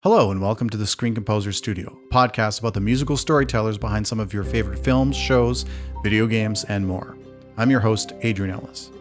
Hello and welcome to the Screen Composer Studio, a podcast about the musical storytellers behind some of your favorite films, shows, video games, and more. I'm your host, Adrian Ellis.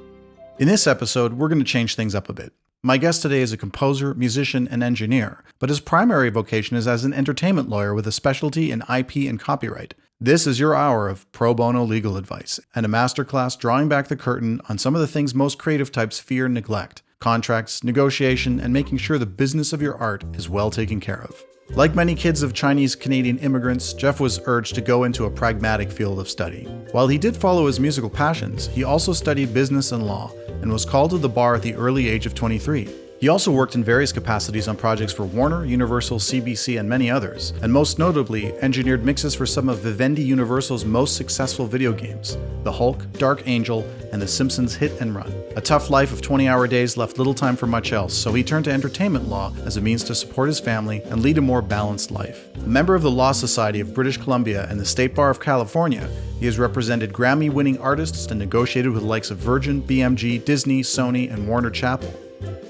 In this episode, we're going to change things up a bit. My guest today is a composer, musician, and engineer, but his primary vocation is as an entertainment lawyer with a specialty in IP and copyright. This is your hour of pro bono legal advice and a masterclass drawing back the curtain on some of the things most creative types fear and neglect: contracts, negotiation, and making sure the business of your art is well taken care of. Like many kids of Chinese-Canadian immigrants, Jeff was urged to go into a pragmatic field of study. While he did follow his musical passions, he also studied business and law and was called to the bar at the early age of 23. He also worked in various capacities on projects for Warner, Universal, CBC, and many others, and most notably engineered mixes for some of Vivendi Universal's most successful video games, The Hulk, Dark Angel, and the Simpsons Hit and Run. A tough life of 20-hour days left little time for much else, so he turned to entertainment law as a means to support his family and lead a more balanced life. A member of the Law Society of British Columbia and the State Bar of California, he has represented Grammy-winning artists and negotiated with the likes of Virgin, BMG, Disney, Sony, and Warner Chappel.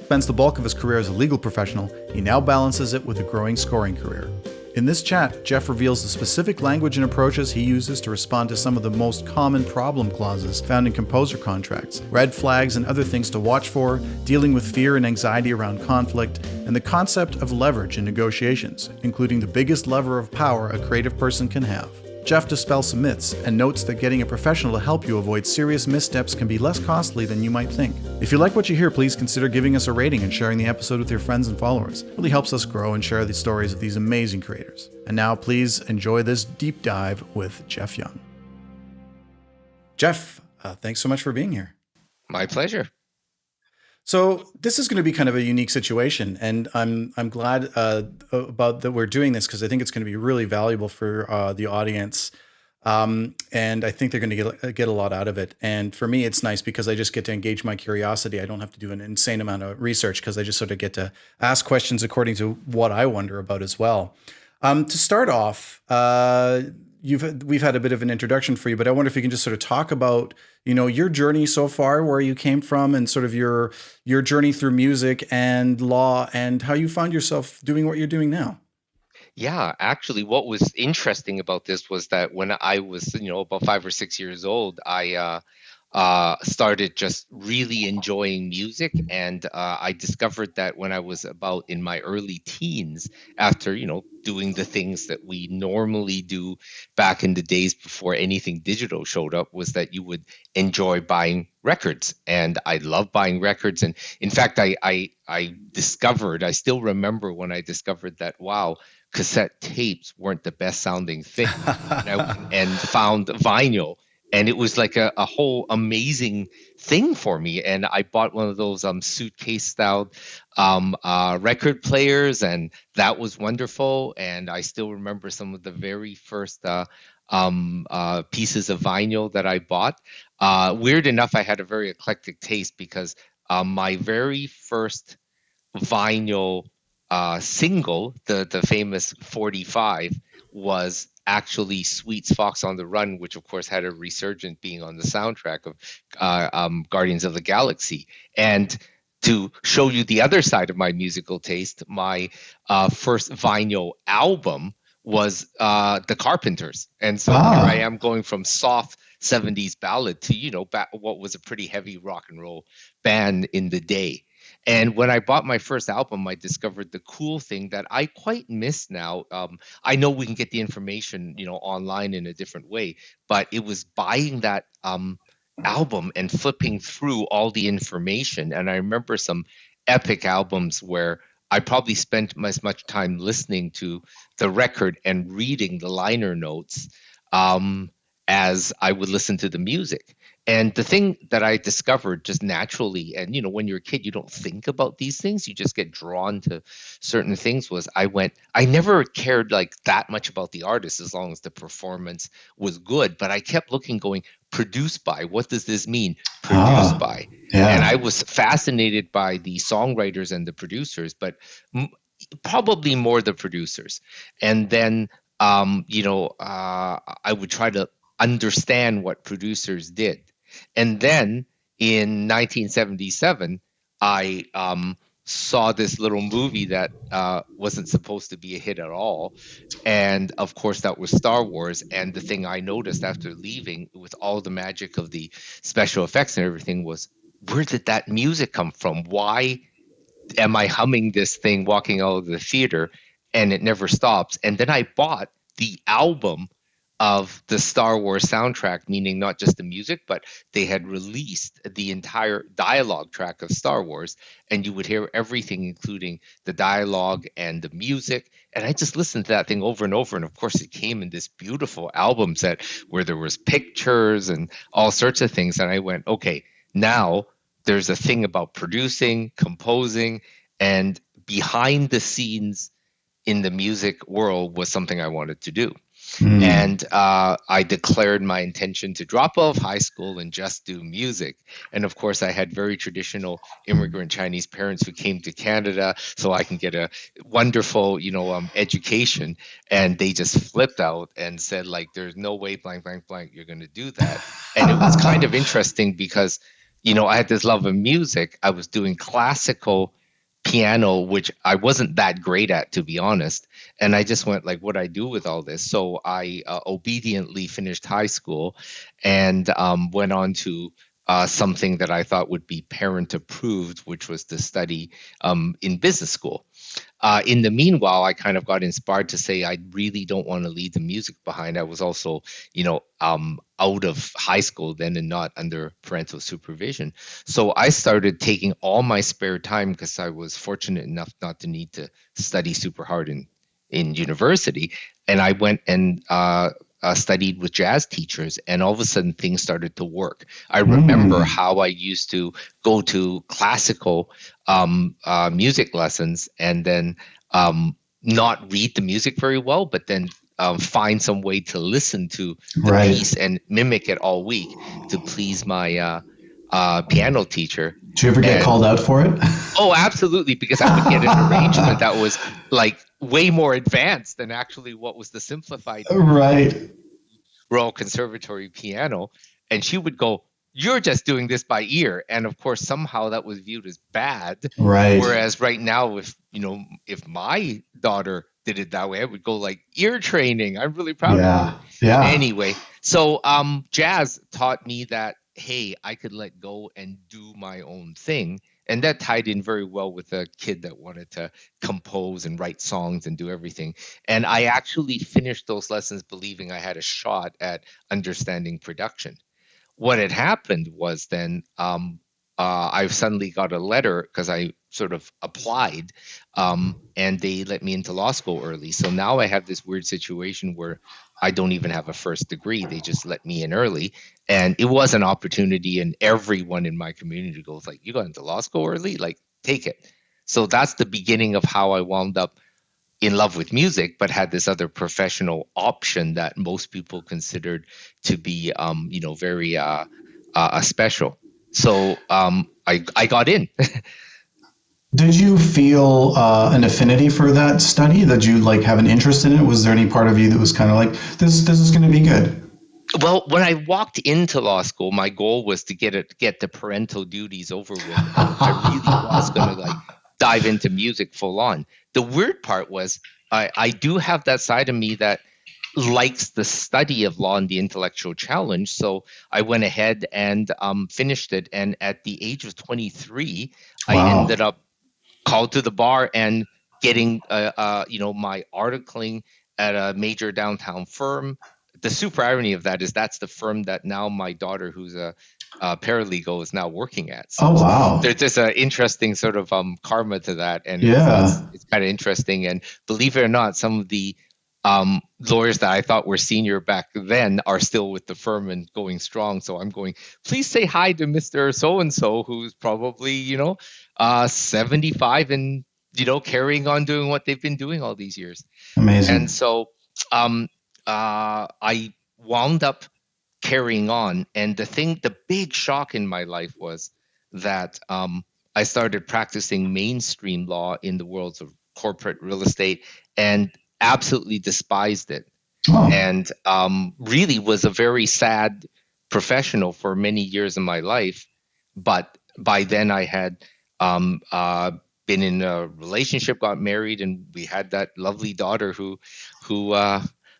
Spends the bulk of his career as a legal professional, he now balances it with a growing scoring career. In this chat, Jeff reveals the specific language and approaches he uses to respond to some of the most common problem clauses found in composer contracts, red flags and other things to watch for, dealing with fear and anxiety around conflict, and the concept of leverage in negotiations, including the biggest lever of power a creative person can have. Jeff dispels some myths and notes that getting a professional to help you avoid serious missteps can be less costly than you might think. If you like what you hear, please consider giving us a rating and sharing the episode with your friends and followers. It really helps us grow and share the stories of these amazing creators. And now please enjoy this deep dive with Jeff Young. Jeff, thanks so much for being here. My pleasure. So this is going to be kind of a unique situation, and I'm glad about that we're doing this because I think it's going to be really valuable for the audience, and I think they're going to get a lot out of it. And for me, it's nice because I just get to engage my curiosity. I don't have to do an insane amount of research because I just sort of get to ask questions according to what I wonder about as well. To start off, we've had a bit of an introduction for you, but I wonder if you can just sort of talk about, your journey so far, where you came from, and sort of your journey through music and law, and how you found yourself doing what you're doing now. Yeah, actually, what was interesting about this was that when I was, about 5 or 6 years old, I started just really enjoying music. And I discovered that when I was about in my early teens, after, doing the things that we normally do back in the days before anything digital showed up, was that you would enjoy buying records. And I love buying records. And in fact, I still remember when I discovered that, wow, cassette tapes weren't the best sounding thing. And found vinyl. And it was like a whole amazing thing for me. And I bought one of those suitcase styled record players, and that was wonderful. And I still remember some of the very first pieces of vinyl that I bought. Weird enough, I had a very eclectic taste because my very first vinyl single, the famous 45, was actually Sweet's Fox on the Run, which of course had a resurgence being on the soundtrack of Guardians of the Galaxy. And to show you the other side of my musical taste, my first vinyl album was The Carpenters. And so here I am going from soft 70s ballad to, what was a pretty heavy rock and roll band in the day. And when I bought my first album, I discovered the cool thing that I quite miss now. I know we can get the information, online in a different way, but it was buying that album and flipping through all the information. And I remember some epic albums where I probably spent as much time listening to the record and reading the liner notes as I would listen to the music. And the thing that I discovered just naturally, and when you're a kid, you don't think about these things, you just get drawn to certain things, was I never cared like that much about the artist as long as the performance was good. But I kept looking, going, produced by, what does this mean? Produced by. Yeah. And I was fascinated by the songwriters and the producers, but probably more the producers. And then, I would try to understand what producers did. And then in 1977, I saw this little movie that wasn't supposed to be a hit at all. And of course, that was Star Wars. And the thing I noticed after leaving, with all the magic of the special effects and everything, was where did that music come from? Why am I humming this thing walking out of the theater and it never stops? And then I bought the album of the Star Wars soundtrack, meaning not just the music, but they had released the entire dialogue track of Star Wars, and you would hear everything, including the dialogue and the music. And I just listened to that thing over and over. And of course, it came in this beautiful album set where there was pictures and all sorts of things. And I went, okay, now there's a thing about producing, composing, and behind the scenes in the music world was something I wanted to do. And I declared my intention to drop out of high school and just do music. And of course, I had very traditional immigrant Chinese parents who came to Canada so I can get a wonderful, education. And they just flipped out and said, like, there's no way, blank, blank, blank, you're going to do that. And it was kind of interesting because, I had this love of music. I was doing classical piano, which I wasn't that great at, to be honest. And I just went like, what do I do with all this? So I obediently finished high school and went on to something that I thought would be parent approved, which was to study in business school. In the meanwhile, I kind of got inspired to say I really don't want to leave the music behind. I was also, out of high school then and not under parental supervision. So I started taking all my spare time because I was fortunate enough not to need to study super hard in university. And I went and studied with jazz teachers, and all of a sudden things started to work. I remember how I used to go to classical music lessons and then not read the music very well, but then find some way to listen to the piece and mimic it all week to please my piano teacher. Did you ever get called out for it? Oh, absolutely, because I would get an arrangement that was like way more advanced than actually what was the simplified Royal Conservatory piano. And she would go, you're just doing this by ear. And of course, somehow that was viewed as bad. Right. Whereas right now, if my daughter did it that way, I would go like ear training. I'm really proud of her. Yeah. Anyway, so jazz taught me that, hey, I could let go and do my own thing. And that tied in very well with a kid that wanted to compose and write songs and do everything. And I actually finished those lessons believing I had a shot at understanding production. What had happened was then I suddenly got a letter because I sort of applied and they let me into law school early. So now I have this weird situation where I don't even have a first degree. They just let me in early. And it was an opportunity, and everyone in my community goes like, you got into law school early? Like, take it. So that's the beginning of how I wound up in love with music, but had this other professional option that most people considered to be, very special. So I got in. Did you feel an affinity for that study? Did you have an interest in it? Was there any part of you that was kind of like, this is going to be good? Well, when I walked into law school, my goal was to get the parental duties over with. I really was going to dive into music full on. The weird part was I do have that side of me that likes the study of law and the intellectual challenge. So I went ahead and finished it. And at the age of 23, I ended up called to the bar and getting my articling at a major downtown firm. The super irony of that is that's the firm that now my daughter, who's a paralegal, is now working at. So there's just an interesting sort of karma to that, and it's kind of interesting. And believe it or not, some of the lawyers that I thought were senior back then are still with the firm and going strong. So I'm going, please say hi to Mr. So-and-so, who's probably, 75 and, carrying on doing what they've been doing all these years. Amazing. And so I wound up carrying on. And the big shock in my life was that I started practicing mainstream law in the worlds of corporate real estate and absolutely despised it. And really was a very sad professional for many years of my life. But by then I had been in a relationship, got married, and we had that lovely daughter who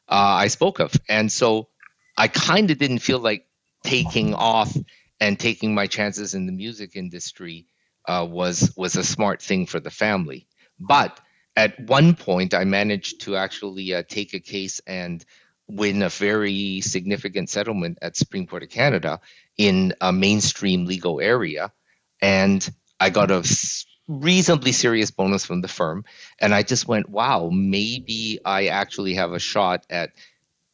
I spoke of. And so I kind of didn't feel like taking off and taking my chances in the music industry was a smart thing for the family. But at one point, I managed to actually take a case and win a very significant settlement at Supreme Court of Canada in a mainstream legal area, and I got a reasonably serious bonus from the firm. And I just went, wow, maybe I actually have a shot at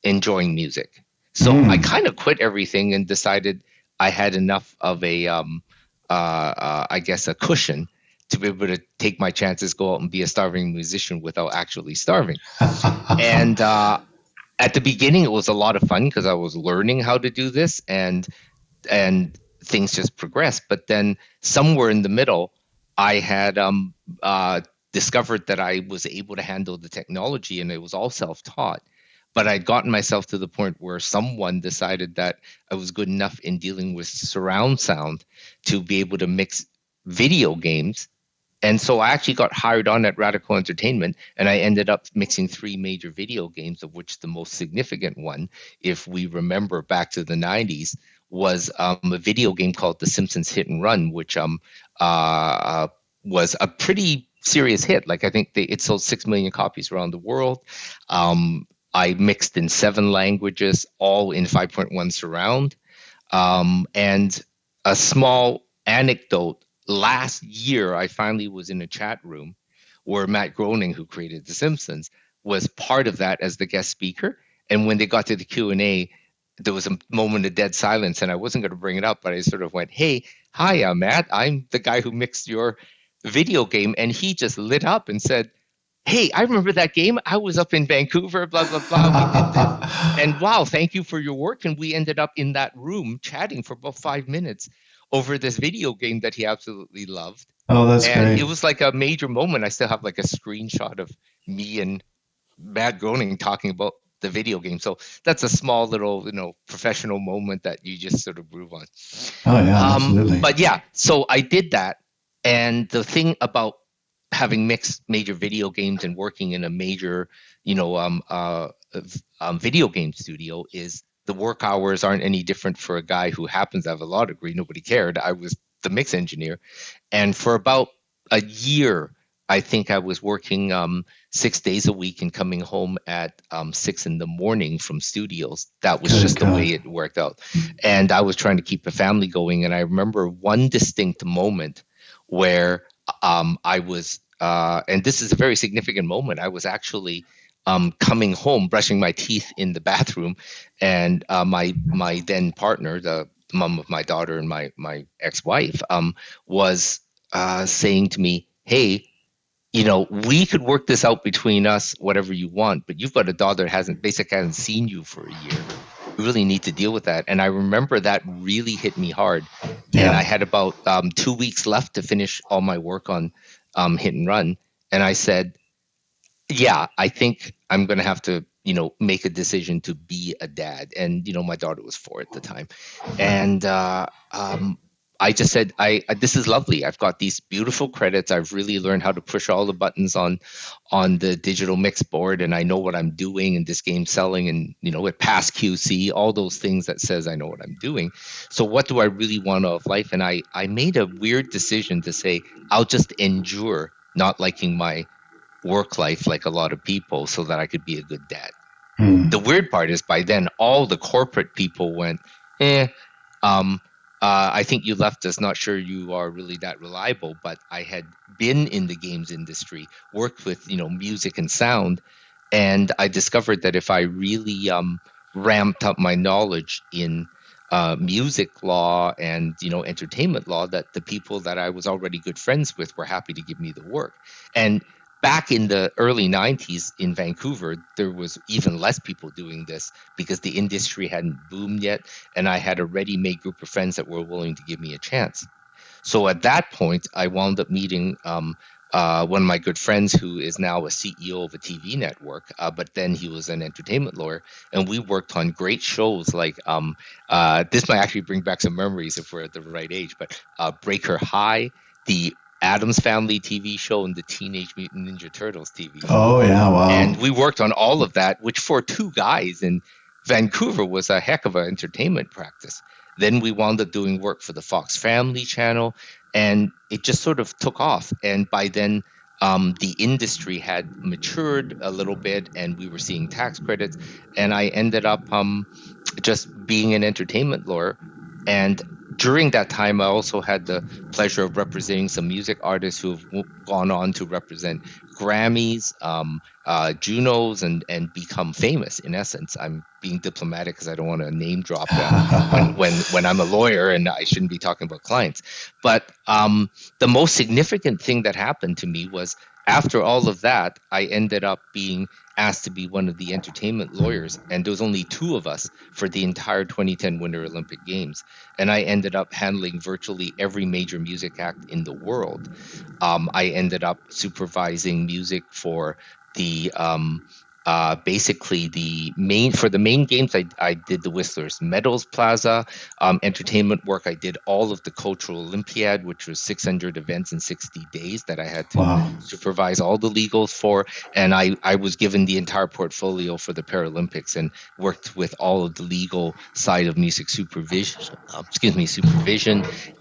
enjoying music. So I kind of quit everything and decided I had enough of I guess, a cushion to be able to take my chances, go out and be a starving musician without actually starving. And at the beginning, it was a lot of fun because I was learning how to do this, and things just progressed. But then somewhere in the middle, I had discovered that I was able to handle the technology, and it was all self-taught. But I'd gotten myself to the point where someone decided that I was good enough in dealing with surround sound to be able to mix video games. And so I actually got hired on at Radical Entertainment, and I ended up mixing three major video games, of which the most significant one, if we remember back to the 90s, was a video game called The Simpsons Hit and Run, which was a pretty serious hit. Like, I think it sold 6 million copies around the world. I mixed in 7 languages, all in 5.1 surround. And a small anecdote, last year, I finally was in a chat room where Matt Groening, who created The Simpsons, was part of that as the guest speaker. And when they got to the Q&A, there was a moment of dead silence, and I wasn't going to bring it up, but I sort of went, hey, hi, I'm Matt. I'm the guy who mixed your video game. And he just lit up and said, hey, I remember that game. I was up in Vancouver, blah, blah, blah. We did this. And wow, thank you for your work. And we ended up in that room chatting for about 5 minutes over this video game that he absolutely loved. Oh, that's and great. It was like a major moment. I still have like a screenshot of me and Matt Groening talking about the video game. So that's a small little, professional moment that you just sort of groove on. Oh, yeah, absolutely. But yeah, so I did that. And the thing about having mixed major video games and working in a major, video game studio is the work hours aren't any different for a guy who happens to have a law degree. Nobody cared. I was the mix engineer. And for about a year, I think I was working 6 days a week and coming home at 6 in the morning from studios. That was just the way it worked out. And I was trying to keep the family going. And I remember one distinct moment where I was, and this is a very significant moment, I was actually coming home, brushing my teeth in the bathroom, and my then partner, the mom of my daughter and my ex-wife, was saying to me, hey, we could work this out between us, whatever you want, but you've got a daughter that hasn't seen you for a year. We really need to deal with that. And I remember that really hit me hard. Yeah. And I had about 2 weeks left to finish all my work on Hit and Run. And I said, yeah, I think I'm going to have to, make a decision to be a dad. And, my daughter was 4 at the time. And I just said, this is lovely. I've got these beautiful credits. I've really learned how to push all the buttons on the digital mix board, and I know what I'm doing, and this game's selling, and it passed QC, all those things that says I know what I'm doing. So what do I really want out of life? And I made a weird decision to say, I'll just endure not liking my work life like a lot of people so that I could be a good dad. The weird part is by then all the corporate people went, I think you left us, not sure you are really that reliable. But I had been in the games industry, worked with, music and sound. And I discovered that if I really ramped up my knowledge in music law and, entertainment law, that the people that I was already good friends with were happy to give me the work. And back in the early 90s in Vancouver, there was even less people doing this because the industry hadn't boomed yet, and I had a ready-made group of friends that were willing to give me a chance. So at that point, I wound up meeting one of my good friends who is now a CEO of a TV network, but then he was an entertainment lawyer, and we worked on great shows like, this might actually bring back some memories if we're at the right age, but Breaker High, the Addams Family TV show and the Teenage Mutant Ninja Turtles TV show. Oh, yeah, wow. And we worked on all of that, which for two guys in Vancouver was a heck of an entertainment practice. Then we wound up doing work for the Fox Family Channel, and it just sort of took off. And by then, the industry had matured a little bit, and we were seeing tax credits. And I ended up just being an entertainment lawyer. And during that time, I also had the pleasure of representing some music artists who have gone on to represent Grammys, Junos, and become famous. In essence, I'm being diplomatic because I don't want to name drop them when I'm a lawyer and I shouldn't be talking about clients. But the most significant thing that happened to me was after all of that, I ended up being asked to be one of the entertainment lawyers, and there was only two of us for the entire 2010 Winter Olympic Games, and I ended up handling virtually every major music act in the world. I ended up supervising music for the basically the main games. I did the Whistler's Meadows Plaza entertainment work. I did all of the Cultural Olympiad, which was 600 events in 60 days that I had to supervise all the legals for. And I was given the entire portfolio for the Paralympics and worked with all of the legal side of music supervision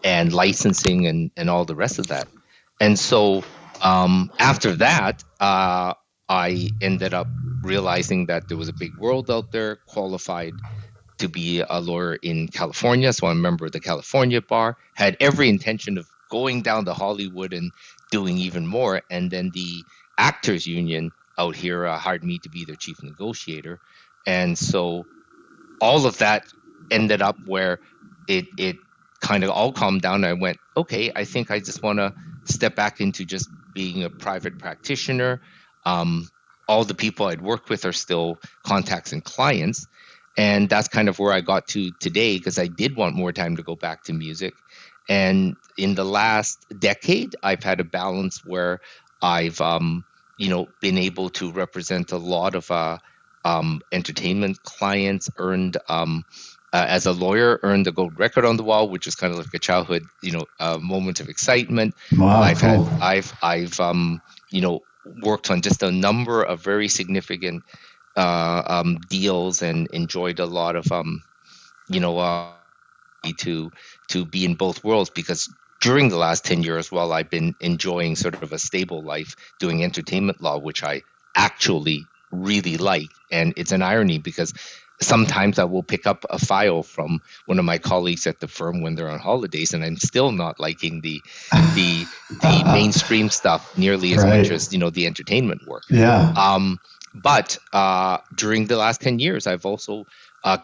and licensing and all the rest of that. And so after that, I ended up realizing that there was a big world out there, qualified to be a lawyer in California. So I'm a member of the California bar, had every intention of going down to Hollywood and doing even more. And then the Actors Union out here hired me to be their chief negotiator. And so all of that ended up where it kind of all calmed down. I went, okay, I think I just want to step back into just being a private practitioner. All the people I'd worked with are still contacts and clients. And that's kind of where I got to today, because I did want more time to go back to music. And in the last decade, I've had a balance where I've, been able to represent a lot of entertainment clients, earned as a lawyer, earned a gold record on the wall, which is kind of like a childhood, moment of excitement. Wow, I've worked on just a number of very significant deals and enjoyed a lot of to be in both worlds, because during the last 10 years, while I've been enjoying sort of a stable life doing entertainment law, which I actually really like, and it's an irony because sometimes I will pick up a file from one of my colleagues at the firm when they're on holidays, and I'm still not liking the mainstream stuff nearly as much as the entertainment work. Yeah. But during the last 10 years, I've also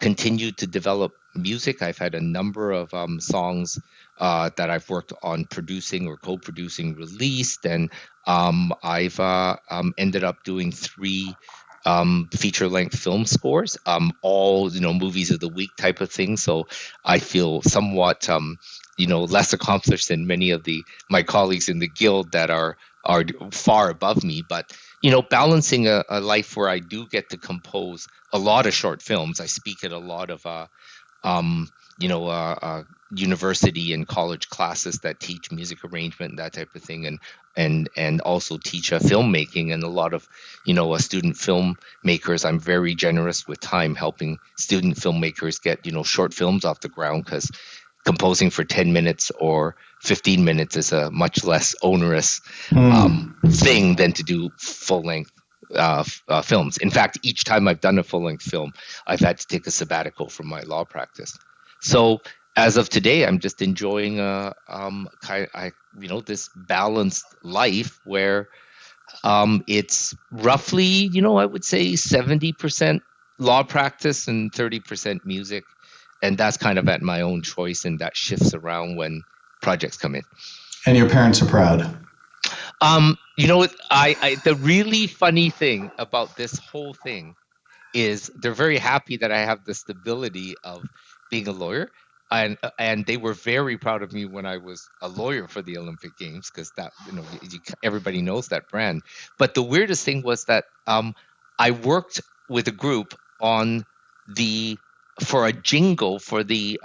continued to develop music. I've had a number of songs that I've worked on producing or co-producing released, and I've ended up doing 3 feature-length film scores, all movies of the week type of thing. So I feel somewhat less accomplished than many of my colleagues in the guild that are far above me. But balancing a life where I do get to compose a lot of short films. I speak at a lot of university and college classes that teach music arrangement and that type of thing, and also teach filmmaking, and a lot of student filmmakers. I'm very generous with time, helping student filmmakers get short films off the ground, because composing for 10 minutes or 15 minutes is a much less onerous thing than to do full-length films. In fact, each time I've done a full-length film, I've had to take a sabbatical from my law practice. So as of today, I'm just enjoying this balanced life where it's roughly, I would say 70% law practice and 30% music. And that's kind of at my own choice, and that shifts around when projects come in. And your parents are proud. The really funny thing about this whole thing is they're very happy that I have the stability of being a lawyer, and they were very proud of me when I was a lawyer for the Olympic Games, because that everybody knows that brand. But the weirdest thing was that I worked with a group for a jingle for the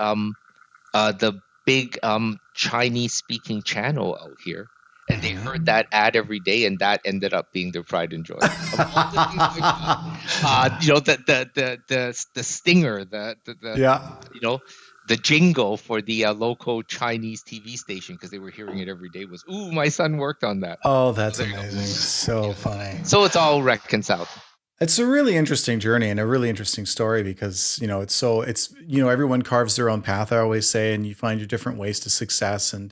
big Chinese speaking channel out here. and they heard that ad every day, and that ended up being their pride and joy. Of all the things I've done, the stinger, the Yeah. the jingle for the local Chinese TV station, because they were hearing it every day, was, "Ooh, my son worked on that." Oh, So that's there you go. amazing. So funny. So it's all reconciled. It's a really interesting journey and a really interesting story because, everyone carves their own path, I always say, and you find your different ways to success. And,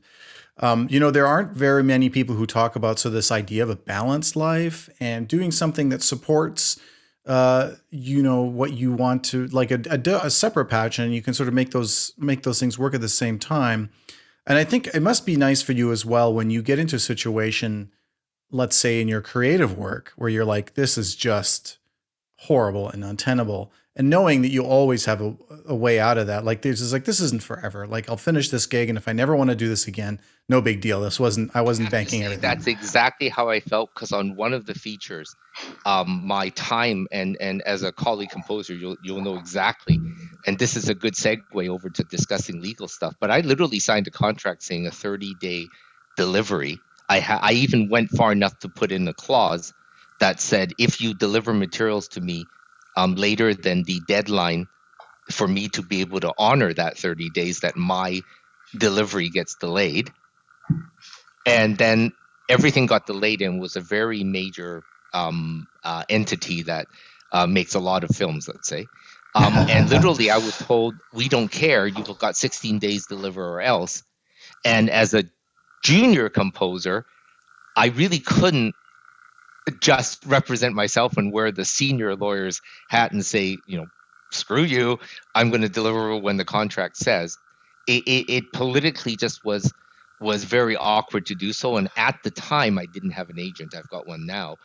there aren't very many people who talk about this idea of a balanced life and doing something that supports, what you want to, like a separate passion. You can sort of make those things work at the same time. And I think it must be nice for you as well when you get into a situation, let's say in your creative work, where you're like, this is just horrible and untenable, and knowing that you always have a way out of that. Like this isn't forever. Like, I'll finish this gig, and if I never want to do this again, no big deal. I wasn't banking everything. That's exactly how I felt, because on one of the features, my time and as a colleague composer, you'll know exactly. And this is a good segue over to discussing legal stuff. But I literally signed a contract saying a 30-day delivery. I even went far enough to put in a clause that said, if you deliver materials to me later than the deadline for me to be able to honor that 30 days, that my delivery gets delayed. And then everything got delayed, and was a very major entity that makes a lot of films, let's say. And literally I was told, we don't care, you've got 16 days to deliver or else. And as a junior composer, I really couldn't just represent myself and wear the senior lawyer's hat and say, screw you, I'm going to deliver when the contract says. It politically just was very awkward to do so. And at the time, I didn't have an agent. I've got one now.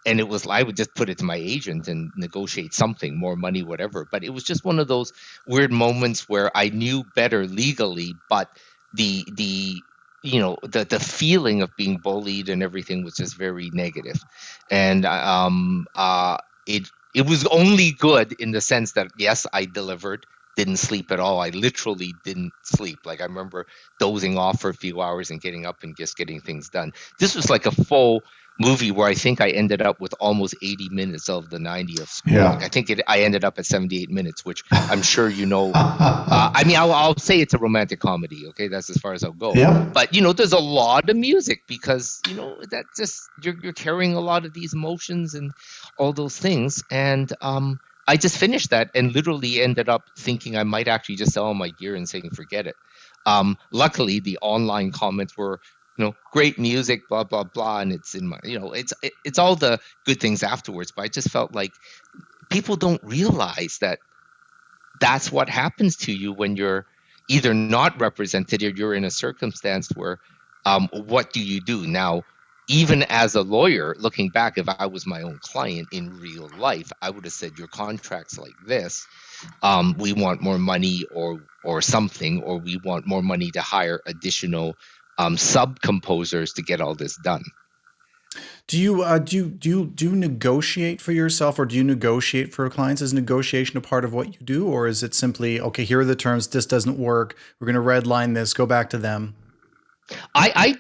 And I would just put it to my agent and negotiate something, more money, whatever. But it was just one of those weird moments where I knew better legally, but the feeling of being bullied and everything was just very negative. And it was only good in the sense that, yes, I delivered, didn't sleep at all. I literally didn't sleep. Like, I remember dozing off for a few hours and getting up and just getting things done. This was like a full movie where I think I ended up with almost 80 minutes of the 90 of score. Yeah. Like, I think I ended up at 78 minutes, which I'm sure you know. I'll say it's a romantic comedy. Okay, that's as far as I'll go. Yeah. But there's a lot of music, because that just you're carrying a lot of these emotions and all those things. And I just finished that and literally ended up thinking I might actually just sell all my gear and saying forget it. Luckily, the online comments were, great music, blah blah blah, and it's in my, it's all the good things afterwards. But I just felt like people don't realize that that's what happens to you when you're either not represented or you're in a circumstance where, what do you do now? Even as a lawyer, looking back, if I was my own client in real life, I would have said, your contract's like this. We want more money or something, or we want more money to hire additional sub composers to get all this done. Do you negotiate for yourself, or do you negotiate for clients? Is negotiation a part of what you do, or is it simply, okay, here are the terms, this doesn't work, we're going to redline this, go back to them? I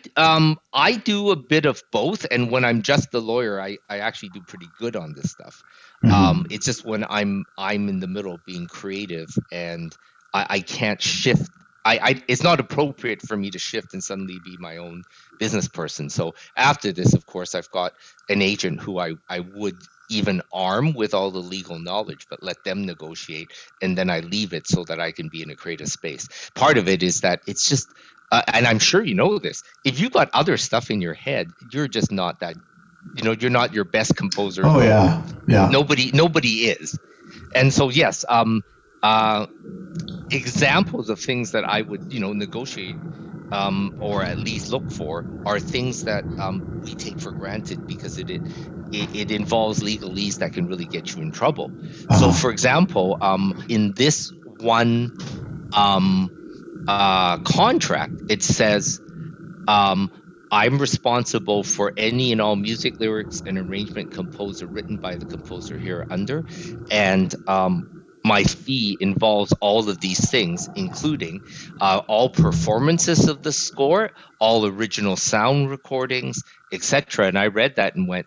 do a bit of both, and when I'm just the lawyer, I actually do pretty good on this stuff. Mm-hmm. It's just when I'm in the middle of being creative and I can't shift. It's not appropriate for me to shift and suddenly be my own business person. So after this, of course, I've got an agent who I would even arm with all the legal knowledge, but let them negotiate, and then I leave it so that I can be in a creative space. Part of it is that it's just, and I'm sure you know this, if you've got other stuff in your head, you're just not that, you're not your best composer. Oh yeah, yeah. Nobody is. And so, yes, examples of things that I would, negotiate, or at least look for, are things that we take for granted because it involves legalese that can really get you in trouble. So, for example, in this one contract, it says, I'm responsible for any and all music, lyrics, and arrangement composed or written by the composer here under, and my fee involves all of these things, including all performances of the score, all original sound recordings, etc. And I read that and went,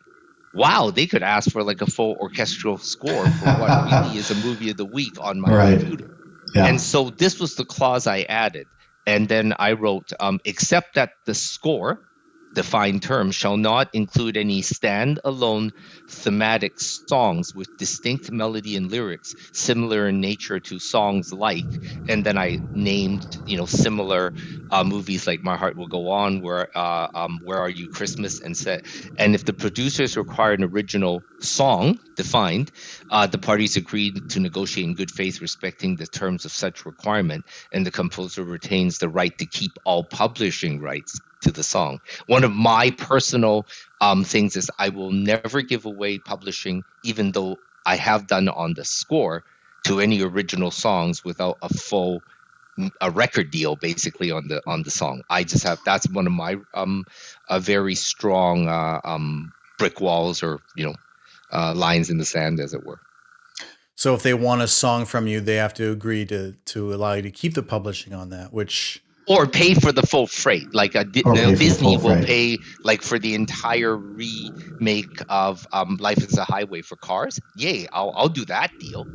wow, they could ask for like a full orchestral score for what really is a movie of the week on my computer. Yeah. And so this was the clause I added. And then I wrote, except that the score, defined term, shall not include any standalone thematic songs with distinct melody and lyrics similar in nature to songs like, and then I named, similar movies like My Heart Will Go On, Where Are You Christmas, and said, and if the producers require an original song defined, the parties agreed to negotiate in good faith respecting the terms of such requirement, and the composer retains the right to keep all publishing rights to the song. One of my personal things is I will never give away publishing, even though I have done on the score, to any original songs without a record deal basically on the song. I just have, that's one of my a very strong brick walls, or lines in the sand, as it were. So if they want a song from you, they have to agree to allow you to keep the publishing on that, or pay for the full freight. Like Disney will pay like for the entire remake of Life is a Highway for Cars. Yay, I'll do that deal.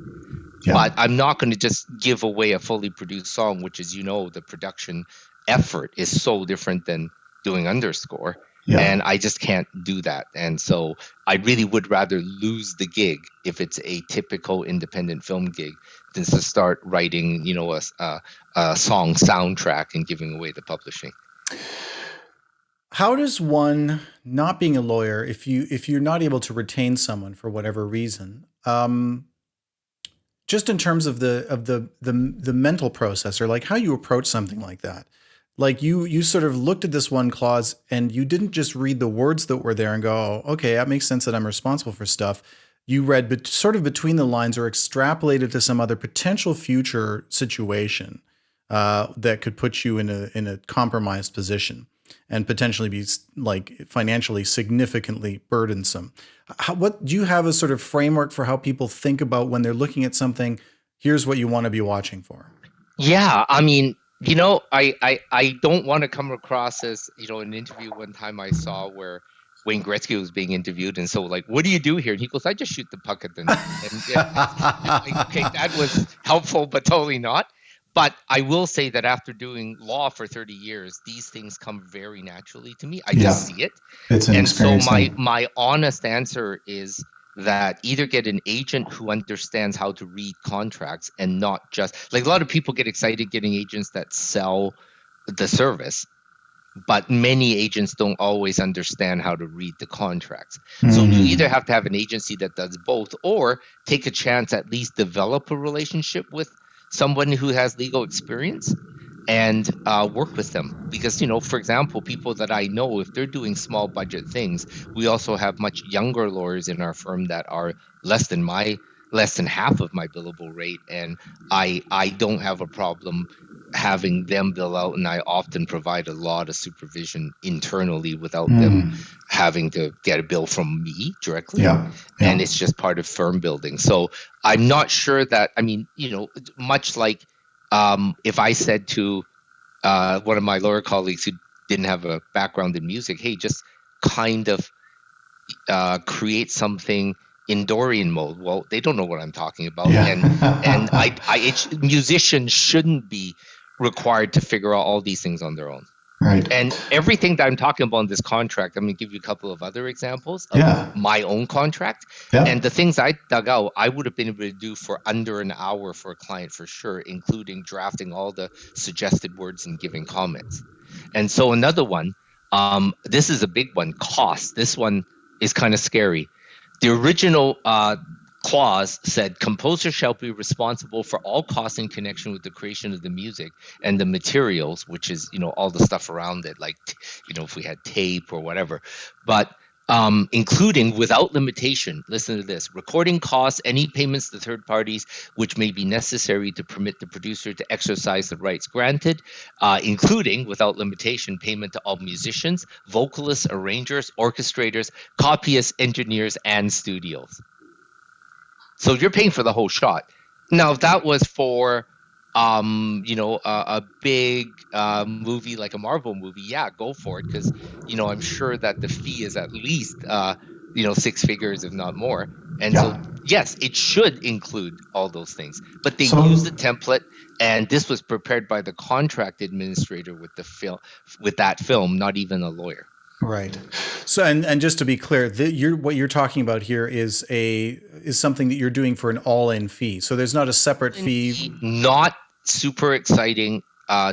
Yeah. But I'm not going to just give away a fully produced song, which is, the production effort is so different than doing underscore. Yeah. And I just can't do that. And so I really would rather lose the gig if it's a typical independent film gig than to start writing, a song soundtrack and giving away the publishing. How does one, not being a lawyer, if you're not able to retain someone for whatever reason, just in terms of the mental process, or like how you approach something like that? Like you sort of looked at this one clause and you didn't just read the words that were there and go, oh, okay, that makes sense that I'm responsible for stuff. You read sort of between the lines or extrapolated to some other potential future situation that could put you in a compromised position and potentially be like financially significantly burdensome. What do you have a sort of framework for how people think about when they're looking at something? Here's what you want to be watching for. Yeah, I mean, I don't want to come across as, an interview one time I saw where Wayne Gretzky was being interviewed, and so like, what do you do here? And he goes, I just shoot the puck at the net. And okay, that was helpful, but totally not. But I will say that after doing law for 30 years, these things come very naturally to me. I just see it. It's an experience. So my honest answer is that either get an agent who understands how to read contracts, and not just like, a lot of people get excited getting agents that sell the service, but many agents don't always understand how to read the contracts. Mm-hmm. So you either have to have an agency that does both, or take a chance, at least develop a relationship with someone who has legal experience and work with them. Because, for example, people that I know, if they're doing small budget things, we also have much younger lawyers in our firm that are less than half of my billable rate. And I don't have a problem having them bill out, and I often provide a lot of supervision internally without them having to get a bill from me directly. Yeah. And it's just part of firm building. So I'm not sure that, much like if I said to one of my lawyer colleagues who didn't have a background in music, hey, just kind of create something in Dorian mode. Well, they don't know what I'm talking about. Yeah. And musicians shouldn't be required to figure out all these things on their own. Right. And everything that I'm talking about in this contract, I'm going to give you a couple of other examples of my own contract. Yeah. And the things I dug out, I would have been able to do for under an hour for a client for sure, including drafting all the suggested words and giving comments. And so another one, this is a big one, cost. This one is kind of scary. The original clause said, composer shall be responsible for all costs in connection with the creation of the music and the materials, which is, all the stuff around it, like, if we had tape or whatever, but including without limitation, listen to this, recording costs, any payments to third parties which may be necessary to permit the producer to exercise the rights granted, including without limitation payment to all musicians, vocalists, arrangers, orchestrators, copyists, engineers, and studios. So you're paying for the whole shot. Now, if that was for a big movie like a Marvel movie, yeah, go for it, because I'm sure that the fee is at least six figures, if not more. And so, Yeah. yes, it should include all those things. But they use So the template, and this was prepared by the contract administrator with that film, not even a lawyer. Right. So, and just to be clear, what you're talking about here is something that you're doing for an all-in fee. So there's not a separate fee. Not super exciting.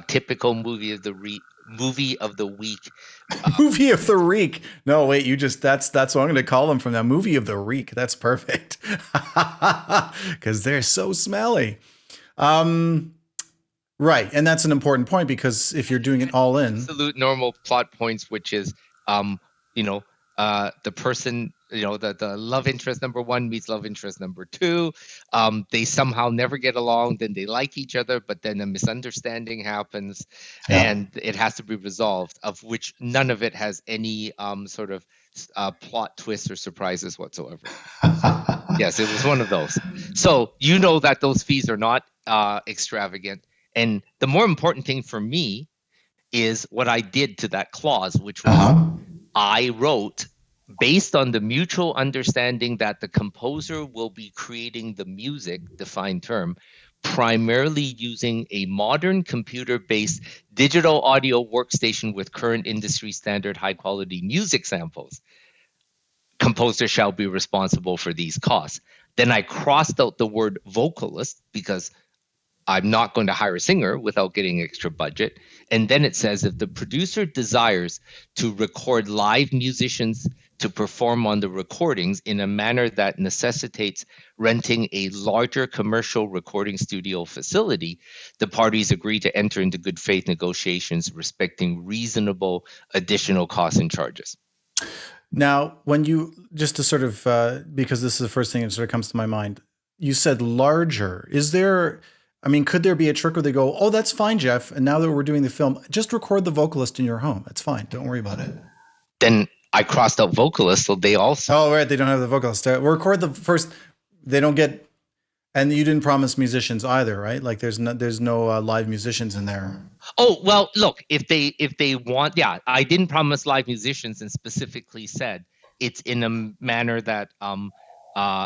Typical movie of the week. Movie of the week. No, wait, that's what I'm going to call them from now. Movie of the week. That's perfect. Because they're so smelly. Right. And that's an important point, because if you're doing it all in. Absolute normal plot points, which is, the person, the love interest number one meets love interest number two. They somehow never get along. Then they like each other, but then a misunderstanding happens, and it has to be resolved, of which none of it has any sort of plot twists or surprises whatsoever. Yes, it was one of those. So that those fees are not extravagant. And the more important thing for me is what I did to that clause, which was I wrote, based on the mutual understanding that the composer will be creating the music, defined term, primarily using a modern computer-based digital audio workstation with current industry standard high-quality music samples. Composer shall be responsible for these costs. Then I crossed out the word vocalist, because I'm not going to hire a singer without getting extra budget. And then it says, if the producer desires to record live musicians to perform on the recordings in a manner that necessitates renting a larger commercial recording studio facility, the parties agree to enter into good faith negotiations respecting reasonable additional costs and charges. Now, just to sort of, because this is the first thing that sort of comes to my mind, you said larger. Could there be a trick where they go, oh, that's fine, Jeff, and now that we're doing the film, just record the vocalist in your home. It's fine. Don't worry about it. Then I crossed out vocalist, so they also... Oh, right. They don't have the vocalist. We'll record the first. They don't get... And you didn't promise musicians either, right? Like there's no live musicians in there. Oh, well, look, if they want... Yeah, I didn't promise live musicians, and specifically said it's in a manner that...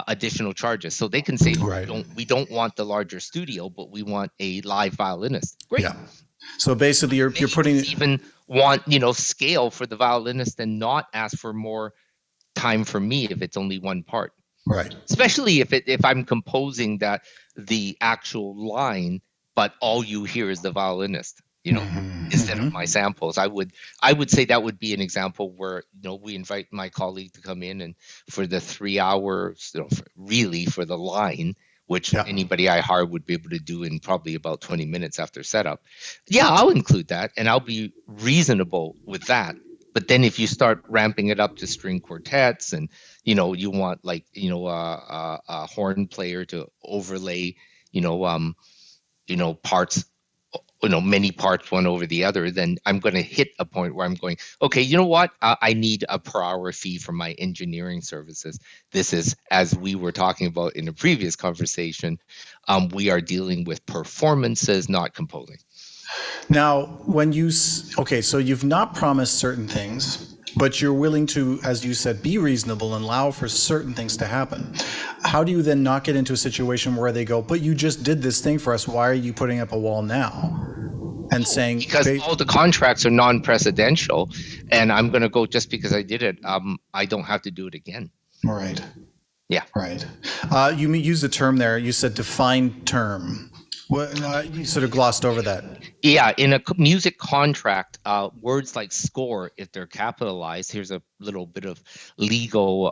additional charges, so they can say, right, we don't want the larger studio, but we want a live violinist. Great. Yeah. So basically, you're putting even want scale for the violinist and not ask for more time for me if it's only one part. Right. Especially if I'm composing the actual line, but all you hear is the violinist. Instead of my samples, I would say that would be an example where we invite my colleague to come in, and for the 3 hours, really for the line, which anybody I hire would be able to do in probably about 20 minutes after setup. Yeah, I'll include that, and I'll be reasonable with that. But then if you start ramping it up to string quartets, and you want a horn player to overlay parts, many parts one over the other, then I'm going to hit a point where I'm going, okay, you know what? I need a per hour fee for my engineering services. This is, as we were talking about in a previous conversation, we are dealing with performances, not composing. Now, so you've not promised certain things, but you're willing to, as you said, be reasonable and allow for certain things to happen. How do you then not get into a situation where they go, but you just did this thing for us, why are you putting up a wall now? And saying, because all the contracts are non-precedential, and I'm going to go, just because I did it, I don't have to do it again. Right. Yeah. Right. You used the term there. You said defined term. You sort of glossed over that. Yeah, in a music contract, words like score, if they're capitalized, here's a little bit of legal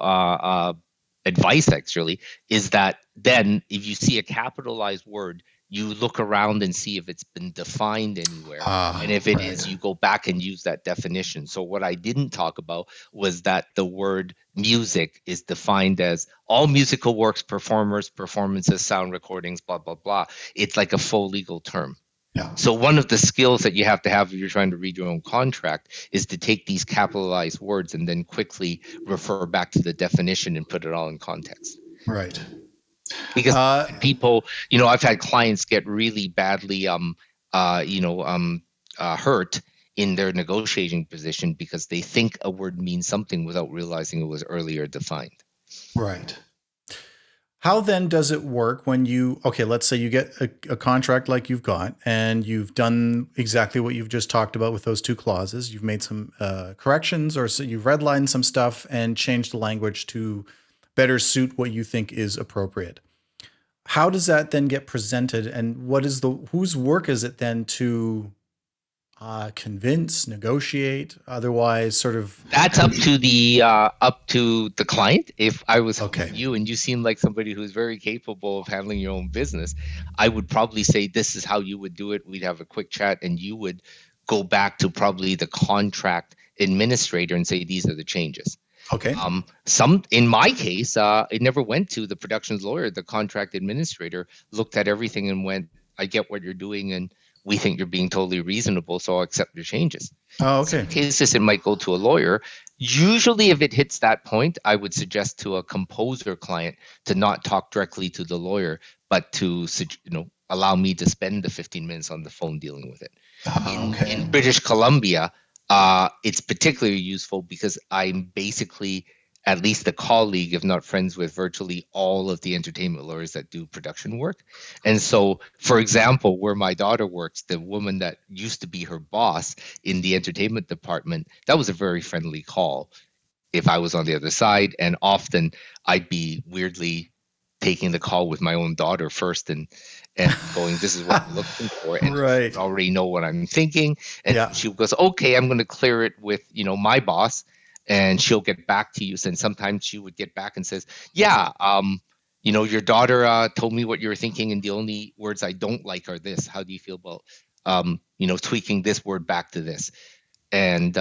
advice, actually, is that then if you see a capitalized word, you look around and see if it's been defined anywhere. And if it is, you go back and use that definition. So what I didn't talk about was that the word music is defined as all musical works, performers, performances, sound recordings, blah, blah, blah. It's like a full legal term. Yeah. So one of the skills that you have to have if you're trying to read your own contract is to take these capitalized words and then quickly refer back to the definition and put it all in context. Right. because people, I've had clients get really badly hurt in their negotiating position because they think a word means something without realizing it was earlier defined. Right. How then does it work when let's say you get a contract like you've got, and you've done exactly what you've just talked about with those two clauses. You've made some corrections, or so you've redlined some stuff and changed the language to better suit what you think is appropriate. How does that then get presented, and whose work is it then to convince, negotiate, otherwise sort of? That's up to the client. If I was you and you seem like somebody who's very capable of handling your own business, I would probably say this is how you would do it. We'd have a quick chat, and you would go back to probably the contract administrator and say these are the changes. Okay. In my case, it never went to the productions lawyer. The contract administrator looked at everything and went, "I get what you're doing, and we think you're being totally reasonable, so I'll accept your changes." Oh, okay. In cases, it might go to a lawyer. Usually, if it hits that point, I would suggest to a composer client to not talk directly to the lawyer, but to allow me to spend the 15 minutes on the phone dealing with it. In British Columbia, it's particularly useful because I'm basically at least a colleague, if not friends, with virtually all of the entertainment lawyers that do production work. And so, for example, where my daughter works, the woman that used to be her boss in the entertainment department, that was a very friendly call if I was on the other side. And often I'd be weirdly taking the call with my own daughter first and going, "This is what I'm looking for," and right. I already know what I'm thinking. And she goes, "Okay, I'm going to clear it with my boss, and she'll get back to you." And sometimes she would get back and says, "Yeah, your daughter told me what you were thinking, and the only words I don't like are this. How do you feel about tweaking this word back to this?" And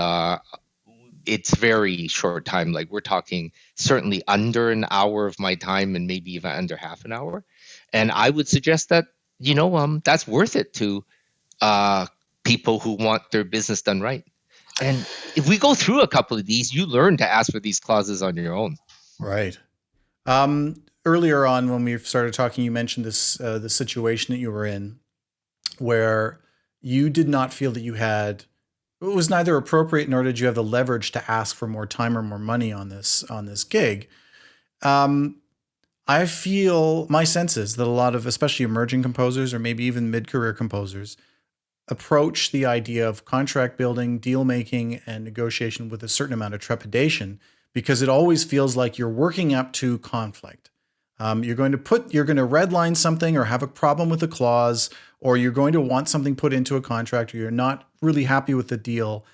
it's very short time. Like, we're talking certainly under an hour of my time, and maybe even under half an hour. And I would suggest that that's worth it to people who want their business done right. And if we go through a couple of these, you learn to ask for these clauses on your own. Right. Earlier on, when we started talking, you mentioned the situation that you were in, where you did not feel that it was neither appropriate nor did you have the leverage to ask for more time or more money on this gig. I feel, my sense is that a lot of, especially emerging composers or maybe even mid-career composers, approach the idea of contract building, deal making, and negotiation with a certain amount of trepidation, because it always feels like you're working up to conflict. You're going to redline something or have a problem with a clause, or you're going to want something put into a contract, or you're not really happy with the deal,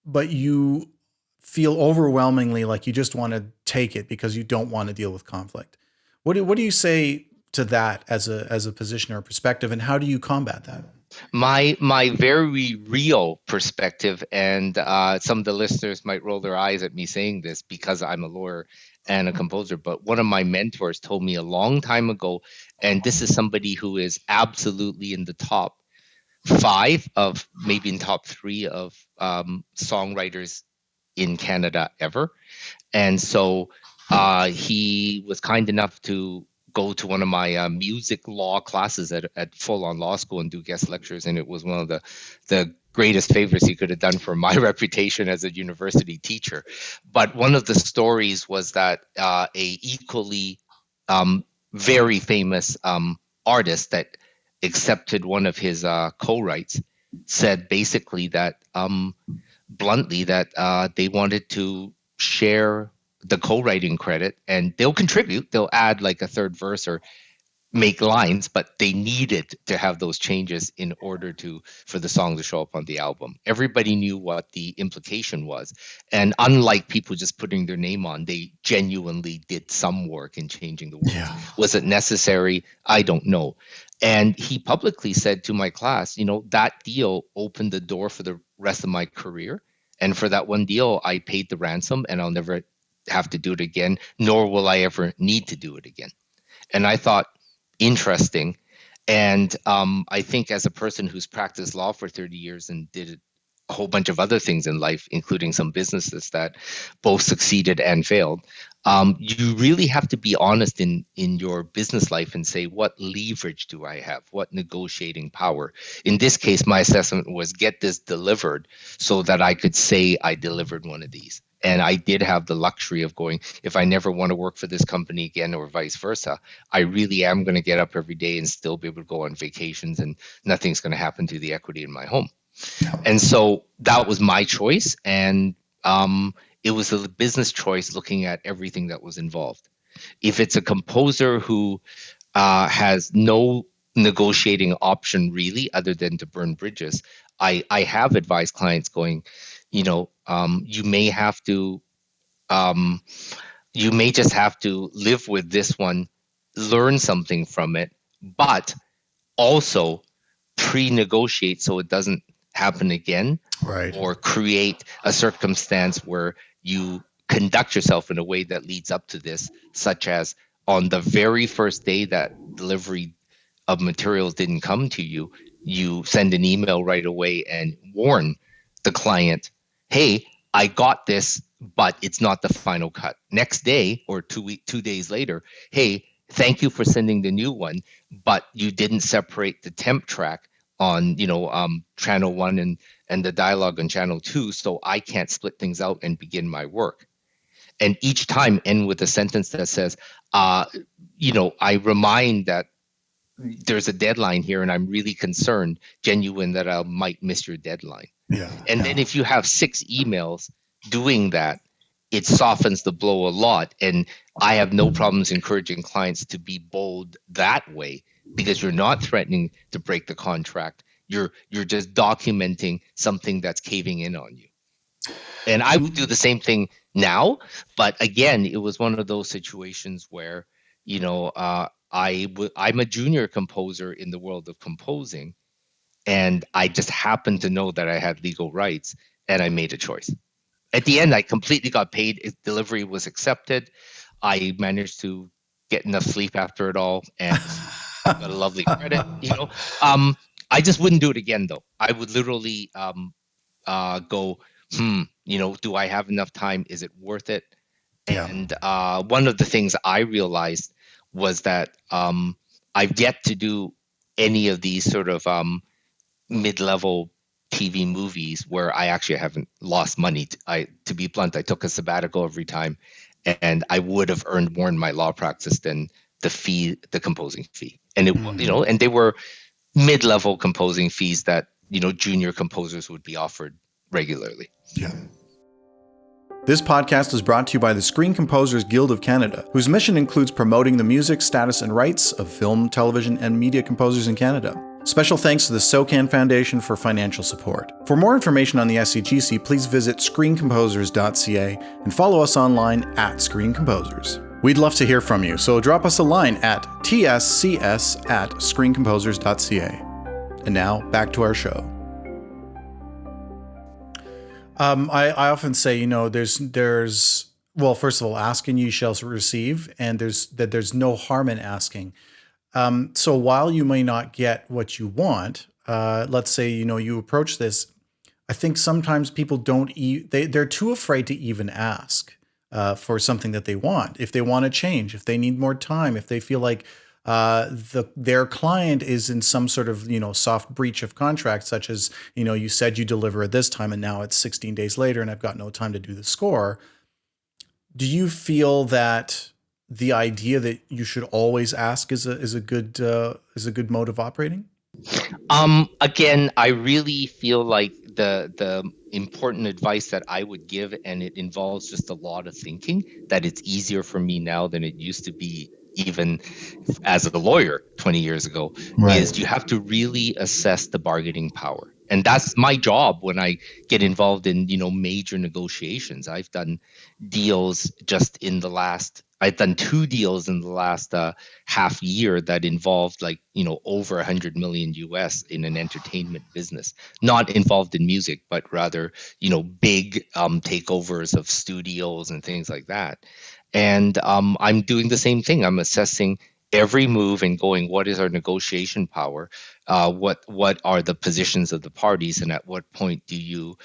but you feel overwhelmingly like you just want to take it because you don't want to deal with conflict. What do you say to that as a position or perspective, and how do you combat that? My very real perspective, and some of the listeners might roll their eyes at me saying this because I'm a lawyer and a composer, but one of my mentors told me a long time ago, and this is somebody who is absolutely in the top 5 of maybe in top 3 of songwriters in Canada ever. And so he was kind enough to go to one of my music law classes at full-on law school and do guest lectures, and it was one of the greatest favors he could have done for my reputation as a university teacher. But one of the stories was that a equally very famous artist that accepted one of his co-writes said basically that bluntly that they wanted to share the co-writing credit, and they'll contribute, they'll add like a third verse or make lines, but they needed to have those changes in order for the song to show up on the album. Everybody knew what the implication was, and unlike people just putting their name on, they genuinely did some work in changing the words. Yeah. Was it necessary? I don't know. And he publicly said to my class, that deal opened the door for the rest of my career, and for that one deal I paid the ransom, and I'll never have to do it again, nor will I ever need to do it again. And I thought, interesting. And I think as a person who's practiced law for 30 years and did a whole bunch of other things in life, including some businesses that both succeeded and failed, you really have to be honest in your business life and say, what leverage do I have? What negotiating power? In this case, my assessment was get this delivered so that I could say I delivered one of these. And I did have the luxury of going, if I never want to work for this company again or vice versa, I really am going to get up every day and still be able to go on vacations, and nothing's going to happen to the equity in my home. And so that was my choice. And it was a business choice looking at everything that was involved. If it's a composer who has no negotiating option really other than to burn bridges, I have advised clients going, you may have to, you may just have to live with this one, learn something from it, but also pre-negotiate so it doesn't happen again, Right. or create a circumstance where you conduct yourself in a way that leads up to this, such as on the very first day that delivery of materials didn't come to you, you send an email right away and warn the client, hey, I got this, but it's not the final cut. Next day or 2 days later, hey, thank you for sending the new one, but you didn't separate the temp track on channel 1 and the dialogue on channel 2, so I can't split things out and begin my work. And each time end with a sentence that says, I remind that there's a deadline here and I'm really concerned, genuine, that I might miss your deadline. And then if you have 6 emails doing that, it softens the blow a lot. And I have no problems encouraging clients to be bold that way, because you're not threatening to break the contract. You're just documenting something that's caving in on you. And I would do the same thing now, but again, it was one of those situations where, I'm a junior composer in the world of composing, and I just happened to know that I had legal rights, and I made a choice. At the end, I completely got paid. Delivery was accepted. I managed to get enough sleep after it all, and got a lovely credit. I just wouldn't do it again, though. I would literally go, do I have enough time? Is it worth it? Yeah. And one of the things I realized was that I've yet to do any of these sort of mid-level TV movies where I actually haven't lost money. To be blunt, I took a sabbatical every time, and I would have earned more in my law practice than the composing fee. And and they were mid-level composing fees that junior composers would be offered regularly. Yeah. This podcast is brought to you by the Screen Composers Guild of Canada, whose mission includes promoting the music, status, and rights of film, television, and media composers in Canada. Special thanks to the SOCAN Foundation for financial support. For more information on the SCGC, please visit screencomposers.ca and follow us online at Screen Composers. We'd love to hear from you, so drop us a line at tscs@screencomposers.ca. And now, back to our show. I often say, there's well, first of all, ask and you shall receive, and there's no harm in asking. So while you may not get what you want, let's say, you approach this, I think sometimes people they're too afraid to even ask for something that they want. If they want to change, if they need more time, if they feel like their client is in some sort of, soft breach of contract, such as, you said you deliver at this time and now it's 16 days later and I've got no time to do the score. Do you feel that the idea that you should always ask is a good mode of operating? Again, I really feel like the important advice that I would give, and it involves just a lot of thinking, that it's easier for me now than it used to be even as a lawyer 20 years ago, Right. is you have to really assess the bargaining power. And that's my job when I get involved in, major negotiations. I've done deals I've done 2 deals in the last half year that involved over 100 million US in an entertainment business, not involved in music, but rather, big takeovers of studios and things like that. And I'm doing the same thing. I'm assessing every move and going, what is our negotiation power? What are the positions of the parties? And at what point do you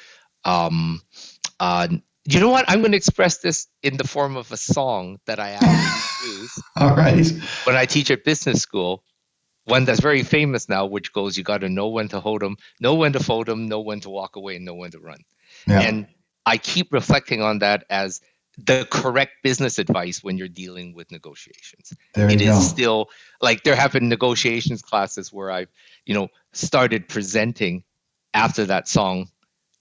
You know what? I'm going to express this in the form of a song that I actually use All right. when I teach at business school. One that's very famous now, which goes, "You got to know when to hold 'em, know when to fold 'em, know when to walk away, and know when to run." Yeah. And I keep reflecting on that as the correct business advice when you're dealing with negotiations. There It you is go. still like there have been negotiations classes where I've, started presenting after that song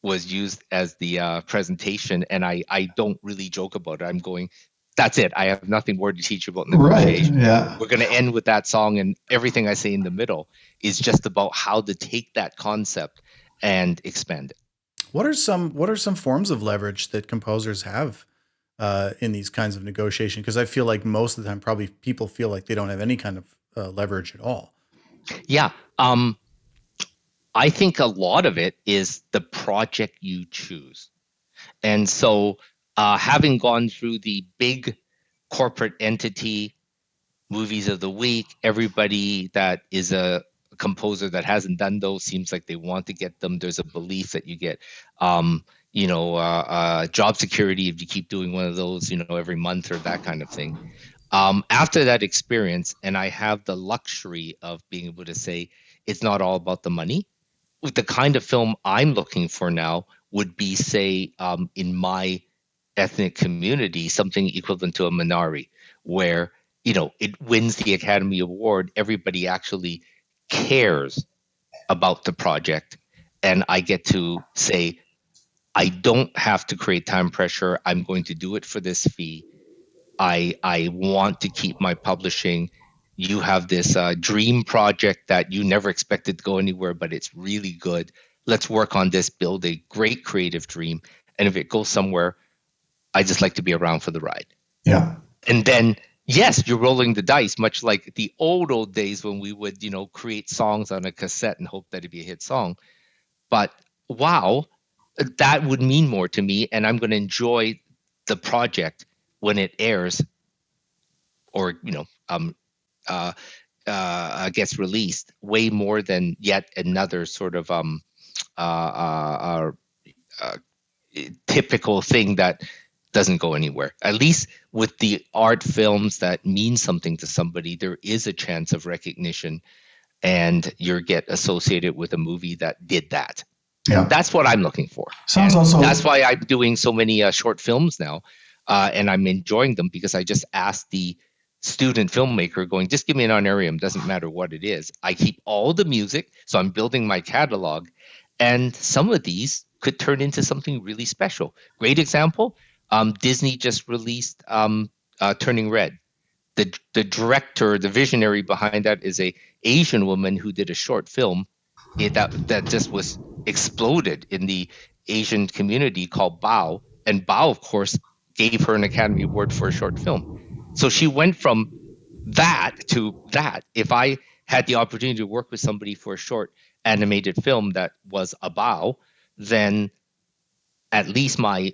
was used as the presentation, and I don't really joke about it. I'm going, that's it. I have nothing more to teach about Right. negotiation. Yeah. We're going to end with that song, and everything I say in the middle is just about how to take that concept and expand it. What are some forms of leverage that composers have in these kinds of negotiation? Because I feel like most of the time, probably people feel like they don't have any kind of leverage at all. Yeah. I think a lot of it is the project you choose. And so, having gone through the big corporate entity movies of the week, everybody that is a composer that hasn't done those seems like they want to get them. There's a belief that you get, job security if you keep doing one of those, every month or that kind of thing. After that experience, and I have the luxury of being able to say it's not all about the money. The kind of film I'm looking for now would be, say, in my ethnic community, something equivalent to a Minari, where it wins the Academy Award. Everybody actually cares about the project, and I get to say, I don't have to create time pressure. I'm going to do it for this fee. I want to keep my publishing. You have this dream project that you never expected to go anywhere, but it's really good. Let's work on this, build a great creative dream. And if it goes somewhere, I just like to be around for the ride. Yeah. And then, yes, you're rolling the dice, much like the old days when we would, create songs on a cassette and hope that it'd be a hit song. But wow, that would mean more to me. And I'm going to enjoy the project when it airs or gets released way more than yet another sort of typical thing that doesn't go anywhere. At least with the art films that mean something to somebody, there is a chance of recognition, and you get associated with a movie that did that. Yeah. That's what I'm looking for. That's why I'm doing so many short films now, and I'm enjoying them because I just asked the student filmmaker going, just give me an honorarium, doesn't matter what it is. I keep all the music, so I'm building my catalog, and some of these could turn into something really special. Great example, Disney just released Turning Red. The director, the visionary behind that is a Asian woman who did a short film that just was exploded in the Asian community called Bao. And Bao, of course, gave her an Academy Award for a short film. So she went from that to that. If I had the opportunity to work with somebody for a short animated film that was a Bao, then at least my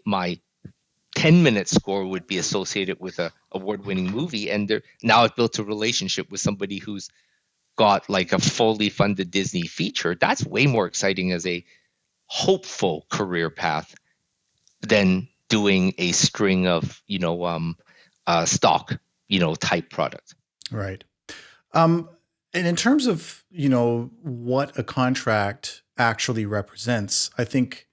10-minute score would be associated with a award-winning movie. And now I've built a relationship with somebody who's got like a fully funded Disney feature. That's way more exciting as a hopeful career path than doing a string of stock type product. Right. And in terms of what a contract actually represents, I think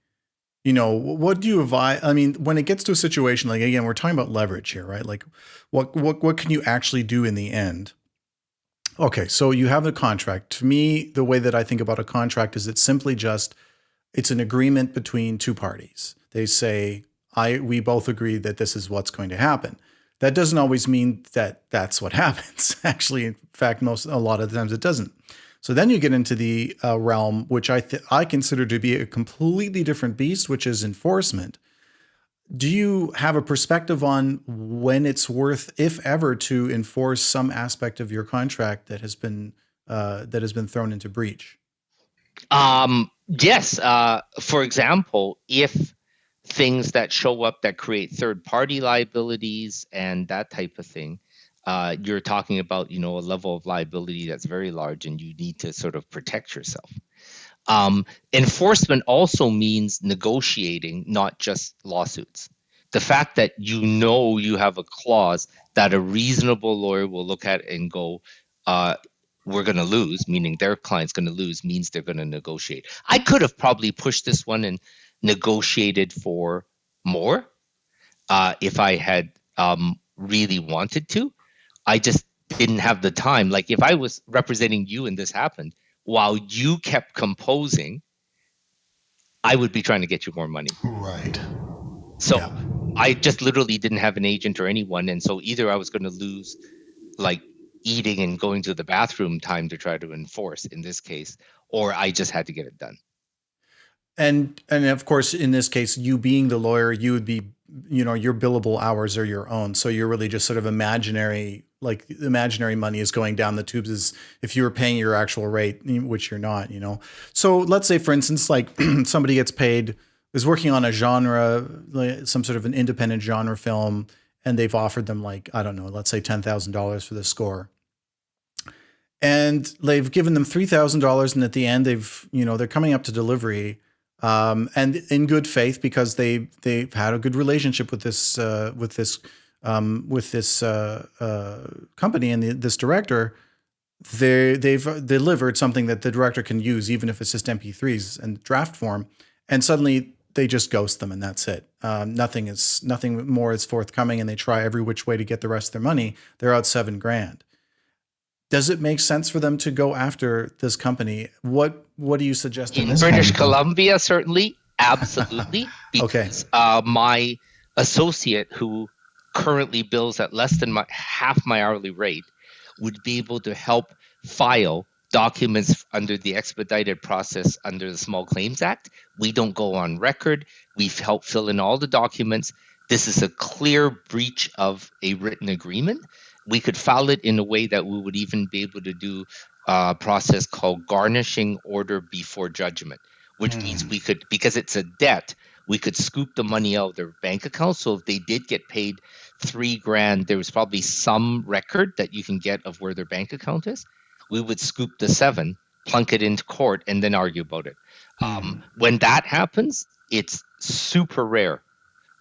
what do you advise? I mean, when it gets to a situation like, again, we're talking about leverage here, right? Like what can you actually do in the end? Okay, so you have a contract. To me, the way that I think about a contract is it's simply it's an agreement between two parties. They say, we both agree that this is what's going to happen. That doesn't always mean that that's what happens. Actually, in fact, a lot of the times it doesn't. So then you get into the realm, which I consider to be a completely different beast, which is enforcement. Do you have a perspective on when it's worth, if ever, to enforce some aspect of your contract that has been thrown into breach? Yes. For example, if things that show up that create third-party liabilities and that type of thing, you're talking about, a level of liability that's very large, and you need to sort of protect yourself. Enforcement also means negotiating, not just lawsuits. the fact that you have a clause that a reasonable lawyer will look at and go, we're going to lose, meaning their client's going to lose, means they're going to negotiate. I could have probably pushed this one and negotiated for more if I had really wanted to. I just didn't have the time. Like if I was representing you and this happened while you kept composing, I would be trying to get you more money. Right. So yeah. I just literally didn't have an agent or anyone. And so either I was going to lose like eating and going to the bathroom time to try to enforce in this case, or I just had to get it done. And of course, in this case, you being the lawyer, you would be, your billable hours are your own. So you're really just sort of imaginary money is going down the tubes as if you were paying your actual rate, which you're not, So let's say, for instance, like somebody gets paid, is working on a genre, like some sort of an independent genre film, and they've offered them like, I don't know, let's say $10,000 for the score. And they've given them $3,000. And at the end, they're coming up to delivery. And in good faith, because they've had a good relationship with this company and this director, they've delivered something that the director can use, even if it's just MP3s and draft form. And suddenly they just ghost them, and that's it. Nothing more is forthcoming, and they try every which way to get the rest of their money. They're out $7,000. Does it make sense for them to go after this company? What do you suggest? In British Columbia, certainly, absolutely. Because my associate, who currently bills at less than half my hourly rate, would be able to help file documents under the expedited process under the Small Claims Act. We don't go on record. We've helped fill in all the documents. This is a clear breach of a written agreement. We could file it in a way that we would even be able to do a process called garnishing order before judgment, which means we could, because it's a debt, we could scoop the money out of their bank account. So if they did get paid $3,000, there was probably some record that you can get of where their bank account is. We would scoop the $7,000, plunk it into court, and then argue about it. When that happens, it's super rare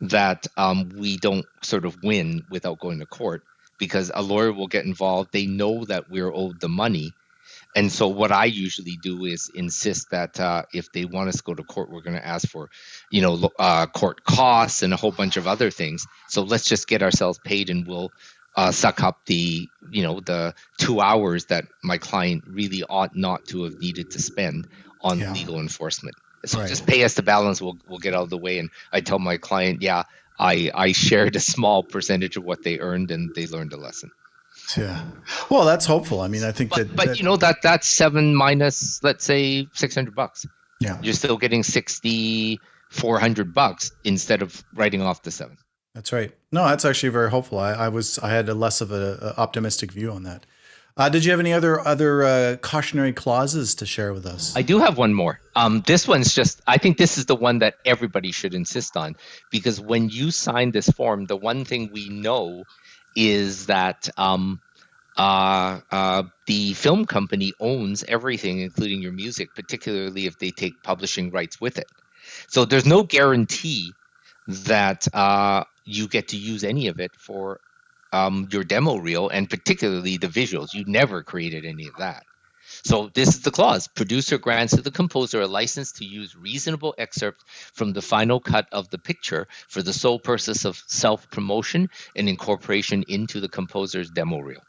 that we don't sort of win without going to court, because a lawyer will get involved. They know that we're owed the money. And so what I usually do is insist that if they want us to go to court, we're going to ask for, court costs and a whole bunch of other things. So let's just get ourselves paid, and we'll suck up the 2 hours that my client really ought not to have needed to spend on legal enforcement. So just pay us the balance. We'll get out of the way. And I tell my client, I shared a small percentage of what they earned, and they learned a lesson. Yeah. Well, that's hopeful. I mean, I think that's 7 minus, let's say, $600. Yeah. You're still getting $6,400 instead of writing off the 7. That's right. No, that's actually very hopeful. I had a less of a optimistic view on that. Did you have any other cautionary clauses to share with us? I do have one more. This one's I think this is the one that everybody should insist on, because when you sign this form, the one thing we know is that the film company owns everything, including your music, particularly if they take publishing rights with it. So there's no guarantee that you get to use any of it for your demo reel, and particularly the visuals. You never created any of that. So this is the clause. Producer grants to the composer a license to use reasonable excerpts from the final cut of the picture for the sole purpose of self-promotion and incorporation into the composer's demo reel.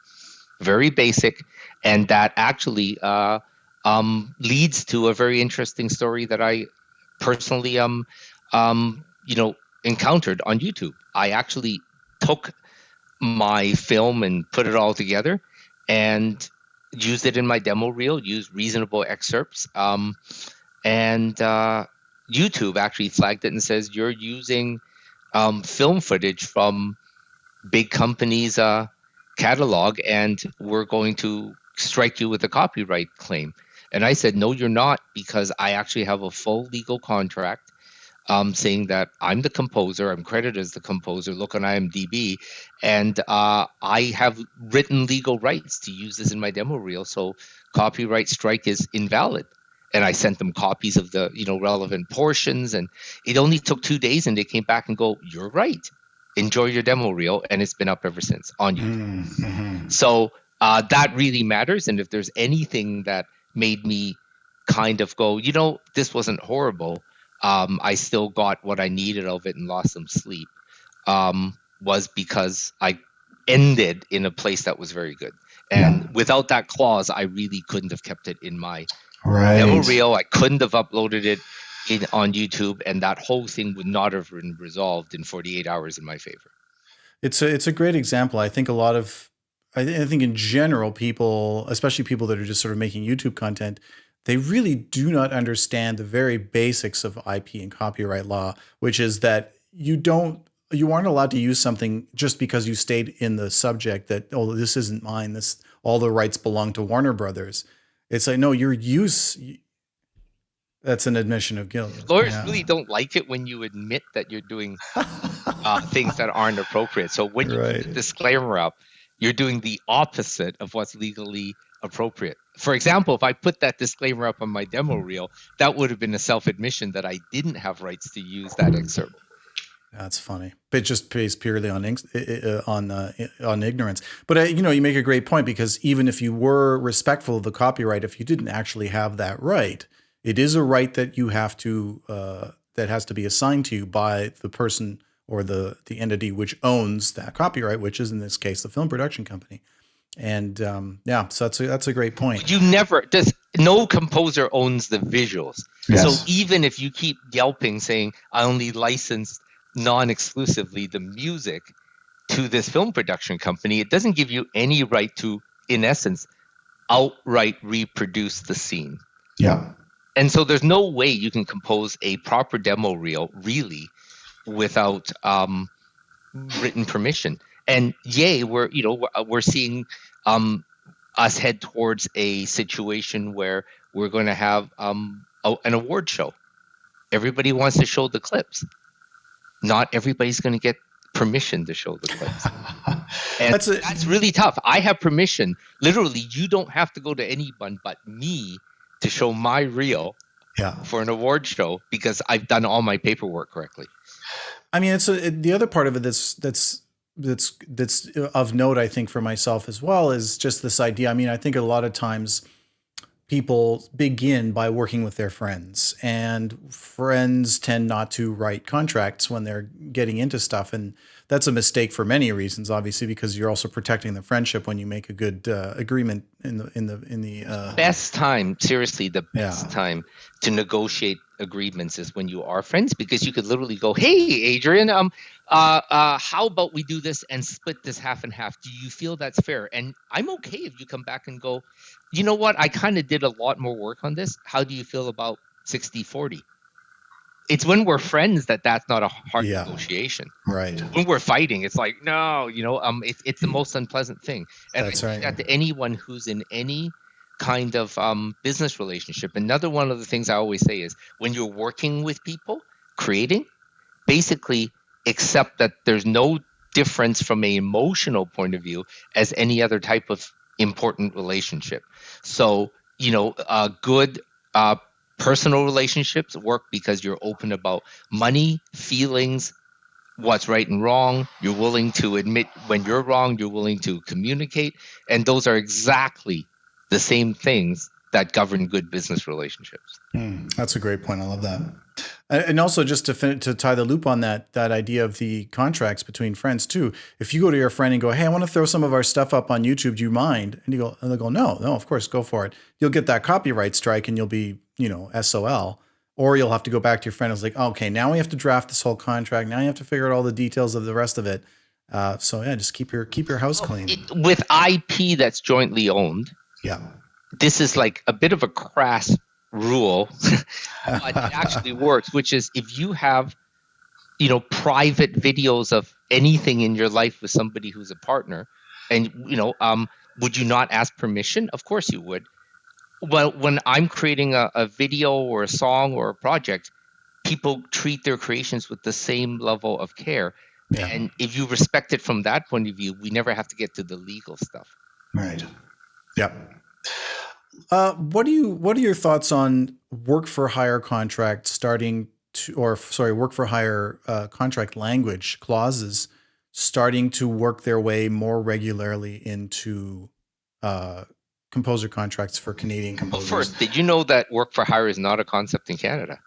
Very basic, and that actually leads to a very interesting story that I personally encountered on YouTube. I actually took my film and put it all together and used it in my demo reel, used reasonable excerpts. And YouTube actually flagged it and says, you're using film footage from big companies' catalog, and we're going to strike you with a copyright claim. And I said, no, you're not, because I actually have a full legal contract saying that I'm the composer, I'm credited as the composer, look on IMDb, and I have written legal rights to use this in my demo reel, so copyright strike is invalid. and I sent them copies of the relevant portions, and it only took 2 days, and they came back and go, "You're right. Enjoy your demo reel," and it's been up ever since on YouTube. Mm-hmm. So that really matters, and if there's anything that made me kind of go, this wasn't horrible, I still got what I needed of it and lost some sleep, was because I ended in a place that was very good. And without that clause, I really couldn't have kept it in my demo reel. I couldn't have uploaded it on YouTube, and that whole thing would not have been resolved in 48 hours in my favor. It's a great example. I think I think in general, people, especially people that are just sort of making YouTube content, they really do not understand the very basics of IP and copyright law, which is that you aren't allowed to use something just because you state in the subject that, oh, this isn't mine. All the rights belong to Warner Brothers. It's like, no, that's an admission of guilt. Lawyers really don't like it when you admit that you're doing things that aren't appropriate. So when you put the disclaimer up, you're doing the opposite of what's legally appropriate. For example, if I put that disclaimer up on my demo reel, that would have been a self-admission that I didn't have rights to use that excerpt. That's funny. But it just based purely on ignorance. But you make a great point, because even if you were respectful of the copyright, if you didn't actually have that right, it is a right that you have to that has to be assigned to you by the person or the entity which owns that copyright, which is in this case the film production company. And so that's a great point. No composer owns the visuals. Yes. So even if you keep yelping saying, I only licensed non-exclusively the music to this film production company, it doesn't give you any right to, in essence, outright reproduce the scene. Yeah. And so there's no way you can compose a proper demo reel really without written permission. And we're seeing us head towards a situation where we're going to have an award show. Everybody wants to show the clips. Not everybody's going to get permission to show the clips. And that's really tough. I have permission. Literally, you don't have to go to anyone but me to show my reel for an award show because I've done all my paperwork correctly. I mean, the other part of it that's of note, I think, for myself as well, is just this idea. I mean, I think a lot of times people begin by working with their friends, and friends tend not to write contracts when they're getting into stuff. And that's a mistake for many reasons, obviously, because you're also protecting the friendship when you make a good agreement in the best time. Seriously, the best time to negotiate agreements is when you are friends, because you could literally go, "Hey, Adrian, how about we do this and split this half and half? Do you feel that's fair?" And I'm okay if you come back and go, "You know what? I kind of did a lot more work on this. How do you feel about 60-40? It's when we're friends that's not a hard negotiation. Right. When we're fighting, it's like, no, it's the most unpleasant thing. And that's I think that to anyone who's in any kind of business relationship, another one of the things I always say is when you're working with people, creating, basically accept that there's no difference from an emotional point of view as any other type of important relationship. So, good personal relationships work because you're open about money, feelings, what's right and wrong. You're willing to admit when you're wrong. You're willing to communicate. And those are exactly the same things that govern good business relationships. That's a great point. I love that. And also, just to tie the loop on that idea of the contracts between friends too. If you go to your friend and go, "Hey, I want to throw some of our stuff up on YouTube. Do you mind?" And they'll go, "No, of course, go for it." You'll get that copyright strike, and you'll be, SOL. Or you'll have to go back to your friend and it's like, "Okay, now we have to draft this whole contract. Now you have to figure out all the details of the rest of it." Just keep your house clean. With IP that's jointly owned. Yeah. This is like a bit of a crass rule, but it actually works, which is if you have, private videos of anything in your life with somebody who's a partner, and, would you not ask permission? Of course you would. Well, when I'm creating a video or a song or a project, people treat their creations with the same level of care. Yeah. And if you respect it from that point of view, we never have to get to the legal stuff. Right. Yep. What are your thoughts on work for hire contract work for hire contract language clauses starting to work their way more regularly into composer contracts for Canadian Well, composers? first, did you know that work for hire is not a concept in Canada?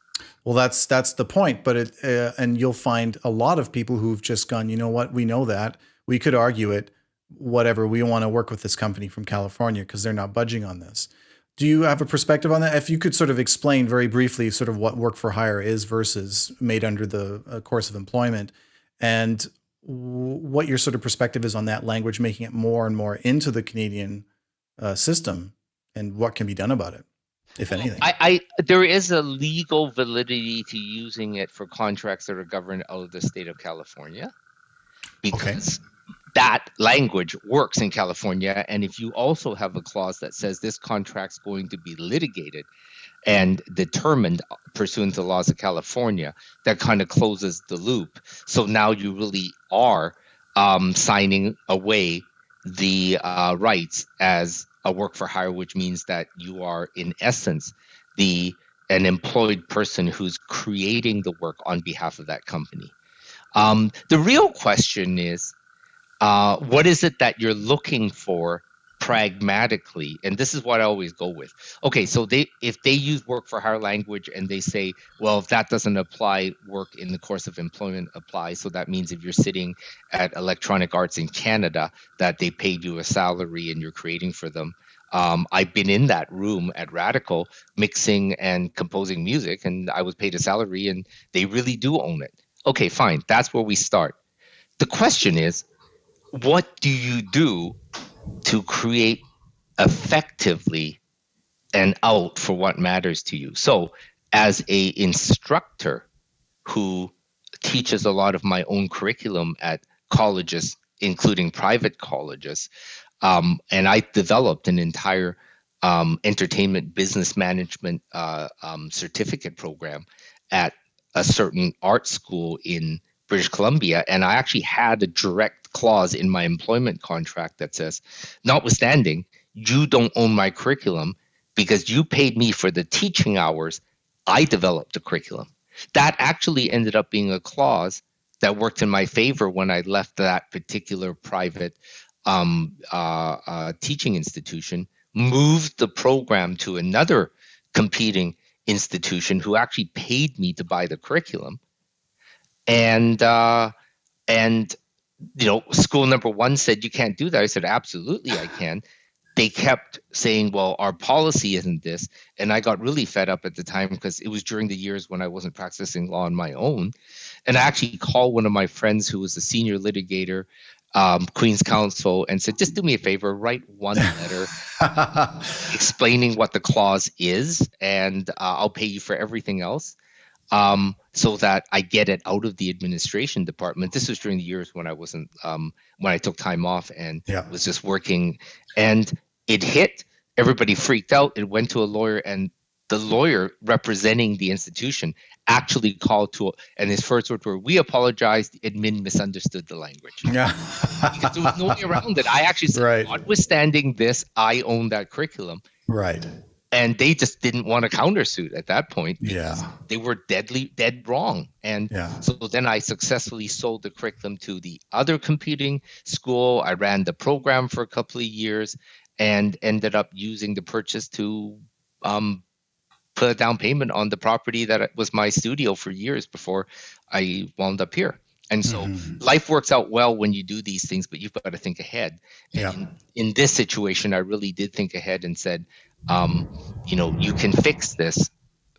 Well, that's the point. But and you'll find a lot of people who've just gone, you know what, we know that. We could argue it, whatever. We want to work with this company from California because they're not budging on this. Do you have a perspective on that? If you could sort of explain very briefly sort of what work for hire is versus made under the course of employment, and what your sort of perspective is on that language, making it more and more into the Canadian system, and what can be done about it, if anything. There is a legal validity to using it for contracts that are governed out of the state of California, because that language works in California. And if you also have a clause that says this contract's going to be litigated and determined pursuant to the laws of California, that kind of closes the loop. So now you really are signing away the rights as a work for hire, which means that you are in essence an employed person who's creating the work on behalf of that company. The real question is, what is it that you're looking for pragmatically? And this is what I always go with. Okay, so if they use work for hire language and they say, well, if that doesn't apply, work in the course of employment applies. So that means if you're sitting at Electronic Arts in Canada, that they paid you a salary and you're creating for them. I've been in that room at Radical mixing and composing music, and I was paid a salary, and they really do own it. Okay, fine. That's where we start. The question is, what do you do to create effectively an out for what matters to you? So as a instructor who teaches a lot of my own curriculum at colleges, including private colleges, and I developed an entire entertainment business management certificate program at a certain art school in British Columbia, and I actually had a direct clause in my employment contract that says, notwithstanding, you don't own my curriculum because you paid me for the teaching hours, I developed the curriculum. That actually ended up being a clause that worked in my favor when I left that particular private teaching institution, moved the program to another competing institution who actually paid me to buy the curriculum. And school number one said, you can't do that. I said, absolutely, I can. They kept saying, well, our policy isn't this. And I got really fed up at the time because it was during the years when I wasn't practicing law on my own. And I actually called one of my friends who was a senior litigator, Queen's Counsel, and said, just do me a favor, write one letter explaining what the clause is, and I'll pay you for everything else. So that I get it out of the administration department. This was during the years when I wasn't, when I took time off and was just working, and it hit. Everybody freaked out. It went to a lawyer, and the lawyer representing the institution actually called to, and his first words were, "We apologize. The admin misunderstood the language." Yeah, because there was no way around it. I actually said, notwithstanding this, I own that curriculum. Right. And they just didn't want to countersuit at that point. They were dead wrong. And so then I successfully sold the curriculum to the other competing school. I ran the program for a couple of years and ended up using the purchase to put a down payment on the property that was my studio for years before I wound up here. And so life works out well when you do these things, but you've got to think ahead. And in this situation, I really did think ahead and said, you can fix this,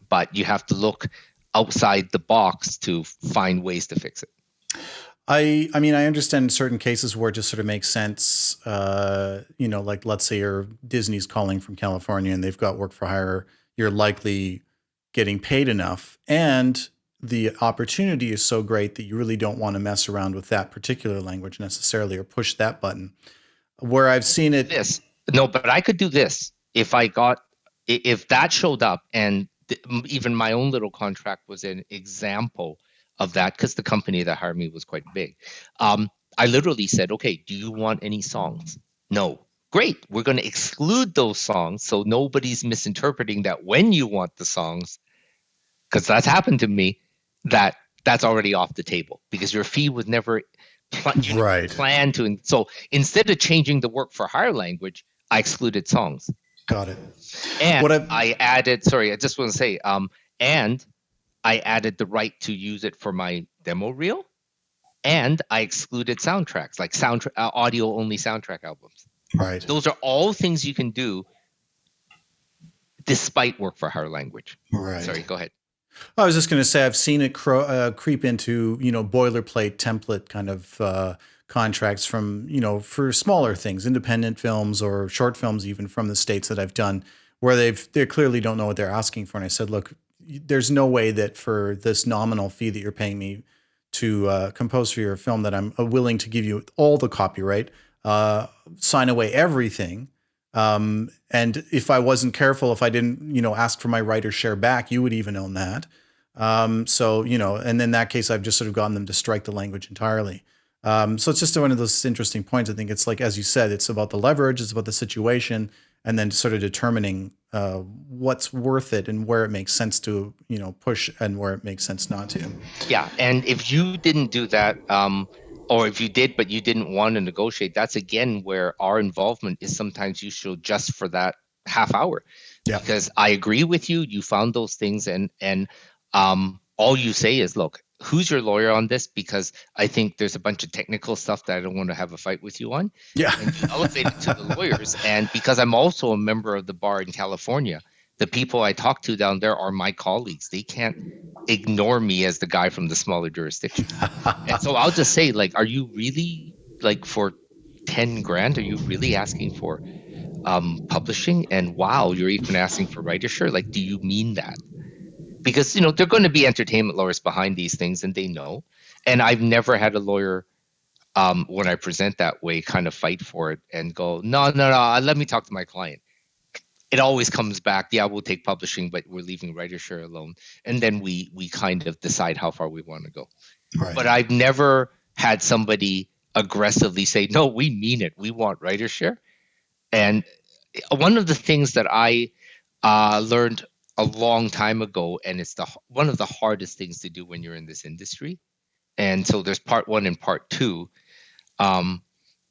but you have to look outside the box to find ways to fix it. I mean, I understand certain cases where it just sort of makes sense. Like let's say Disney's calling from California and they've got work for hire. You're likely getting paid enough, and the opportunity is so great that you really don't want to mess around with that particular language necessarily or push that button. Where I've seen it, but I could do this if that showed up, and even my own little contract was an example of that because the company that hired me was quite big. I literally said, okay, do you want any songs? No. great. We're going to exclude those songs so nobody's misinterpreting that when you want the songs, because that's happened to me, that's already off the table because your fee was never planned to. So instead of changing the work for hire language, I excluded songs. Got it. And I added, sorry, I just want to say, and I added the right to use it for my demo reel, and I excluded soundtracks, like audio only soundtrack albums. Right. Those are all things you can do despite work for hire language. Right. Sorry, go ahead. I was just going to say, I've seen it creep into, boilerplate template kind of contracts from, for smaller things, independent films or short films, even from the States that I've done, where they clearly don't know what they're asking for. And I said, look, there's no way that for this nominal fee that you're paying me to compose for your film that I'm willing to give you all the copyright, sign away everything. And if I wasn't careful, if I didn't, ask for my writer's share back, you would even own that. So, and in that case, I've just sort of gotten them to strike the language entirely. So it's just one of those interesting points. I think it's like, as you said, it's about the leverage, it's about the situation, and then sort of determining what's worth it and where it makes sense to, push and where it makes sense not to. Yeah. And if you didn't do that, or if you did, but you didn't want to negotiate, that's again where our involvement is sometimes useful just for that half hour. Yeah. Because I agree with you. You found those things and all you say is, look, who's your lawyer on this? Because I think there's a bunch of technical stuff that I don't want to have a fight with you on. Yeah. And you elevate it to the lawyers. And because I'm also a member of the bar in California, the people I talk to down there are my colleagues. They can't ignore me as the guy from the smaller jurisdiction. And so I'll just say, like, are you really, like, for 10 grand, are you really asking for publishing? And wow, you're even asking for writer's share? Like, do you mean that? Because, they're going to be entertainment lawyers behind these things, and they know. And I've never had a lawyer, when I present that way, kind of fight for it and go, no, let me talk to my client. It always comes back, yeah, we'll take publishing, but we're leaving writer's share alone. And then we kind of decide how far we want to go. Right. But I've never had somebody aggressively say, no, we mean it. We want writer's share. And one of the things that I learned a long time ago, and it's one of the hardest things to do when you're in this industry. And so there's part 1 and part 2.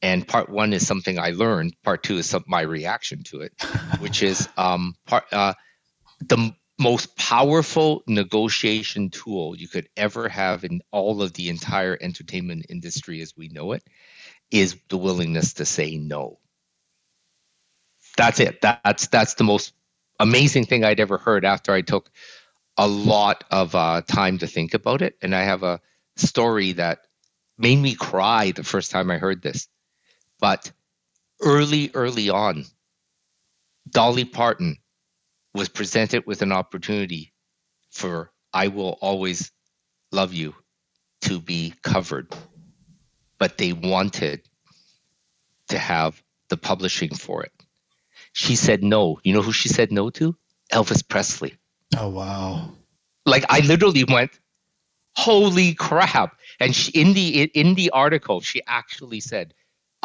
And part 1 is something I learned. Part 2 is my reaction to it, which is the most powerful negotiation tool you could ever have in all of the entire entertainment industry as we know it is the willingness to say no. That's it. That's the most amazing thing I'd ever heard after I took a lot of time to think about it. And I have a story that made me cry the first time I heard this. But early on, Dolly Parton was presented with an opportunity for I Will Always Love You to be covered. But they wanted to have the publishing for it. She said no. You know who she said no to? Elvis Presley. Oh, wow. Like, I literally went, holy crap. And in the article, she actually said,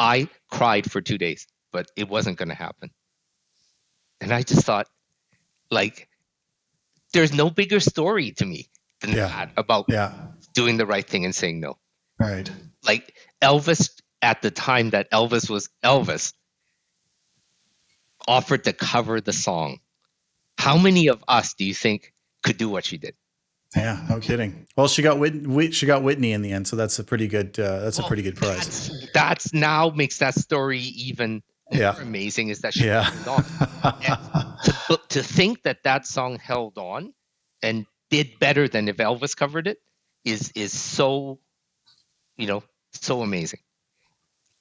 I cried for 2 days, but it wasn't going to happen. And I just thought, like, there's no bigger story to me than that about doing the right thing and saying no. Right. Like, Elvis, at the time that Elvis was Elvis, offered to cover the song. How many of us do you think could do what she did? Yeah, no kidding. Well, she got Whitney in the end, so that's a pretty good. That's a pretty good prize. That's now makes that story even more amazing. Is that she held on? And to think that song held on and did better than if Elvis covered it is so, so amazing.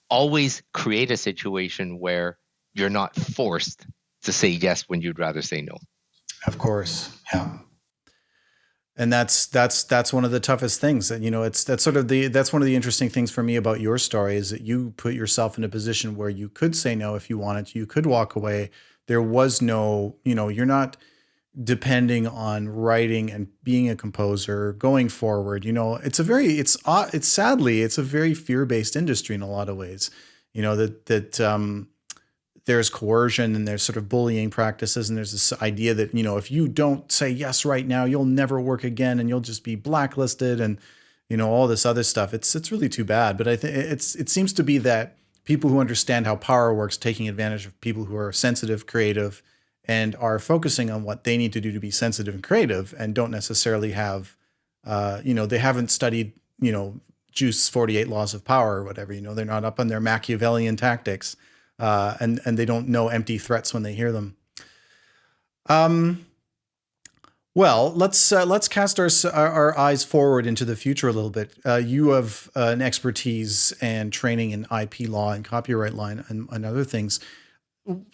Always create a situation where you're not forced to say yes when you'd rather say no. Of course, yeah. And that's one of the toughest things. And that's one of the interesting things for me about your story is that you put yourself in a position where you could say no if you wanted to. You could walk away. There was no, you're not depending on writing and being a composer going forward. Sadly, it's a very fear-based industry in a lot of ways. there's coercion and there's sort of bullying practices, and there's this idea that, you know, if you don't say yes right now, you'll never work again and you'll just be blacklisted, and, you know, all this other stuff. It's really too bad. But I think it seems to be that people who understand how power works, taking advantage of people who are sensitive, creative, and are focusing on what they need to do to be sensitive and creative, and don't necessarily have, you know, they haven't studied, you know, Juice 48 Laws of Power or whatever. You know, they're not up on their Machiavellian tactics, and they don't know empty threats when they hear them. Well, let's cast our eyes forward into the future a little bit. You have an expertise and training in IP law and copyright law and other things.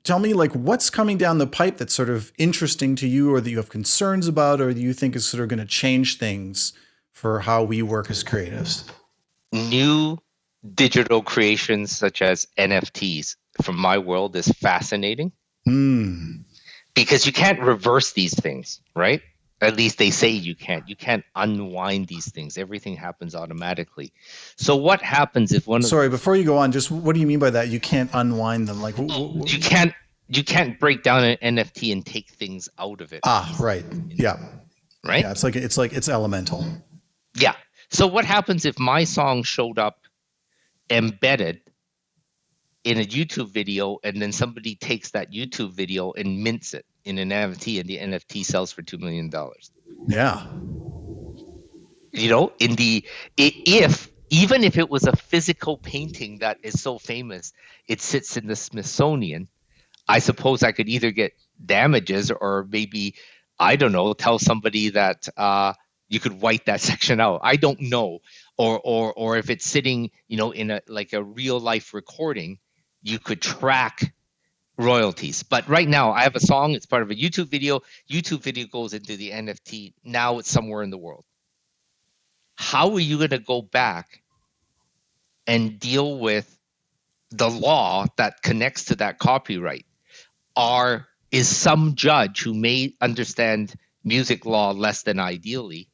Tell me, like, what's coming down the pipe that's sort of interesting to you, or that you have concerns about, or that you think is sort of going to change things for how we work as creatives? New digital creations such as NFTs from my world is fascinating because you can't reverse these things, right? At least they say you can't. You can't unwind these things. Everything happens automatically. So what happens if one of Sorry, before you go on, just what do you mean by that? You can't unwind them? Like you can't break down an NFT and take things out of it. Right. Yeah. Right? Yeah, it's elemental. Yeah. So what happens if my song showed up embedded in a YouTube video, and then somebody takes that YouTube video and mints it in an NFT, and the NFT sells for $2 million? Yeah. You know, even if it was a physical painting that is so famous, it sits in the Smithsonian, I suppose I could either get damages, or maybe, I don't know, tell somebody that you could white that section out. I don't know. Or if it's sitting, you know, in a real life recording, you could track royalties. But right now I have a song, it's part of a YouTube video. YouTube video goes into the NFT. Now it's somewhere in the world. How are you going to go back and deal with the law that connects to that copyright? Is some judge who may understand music law less than ideally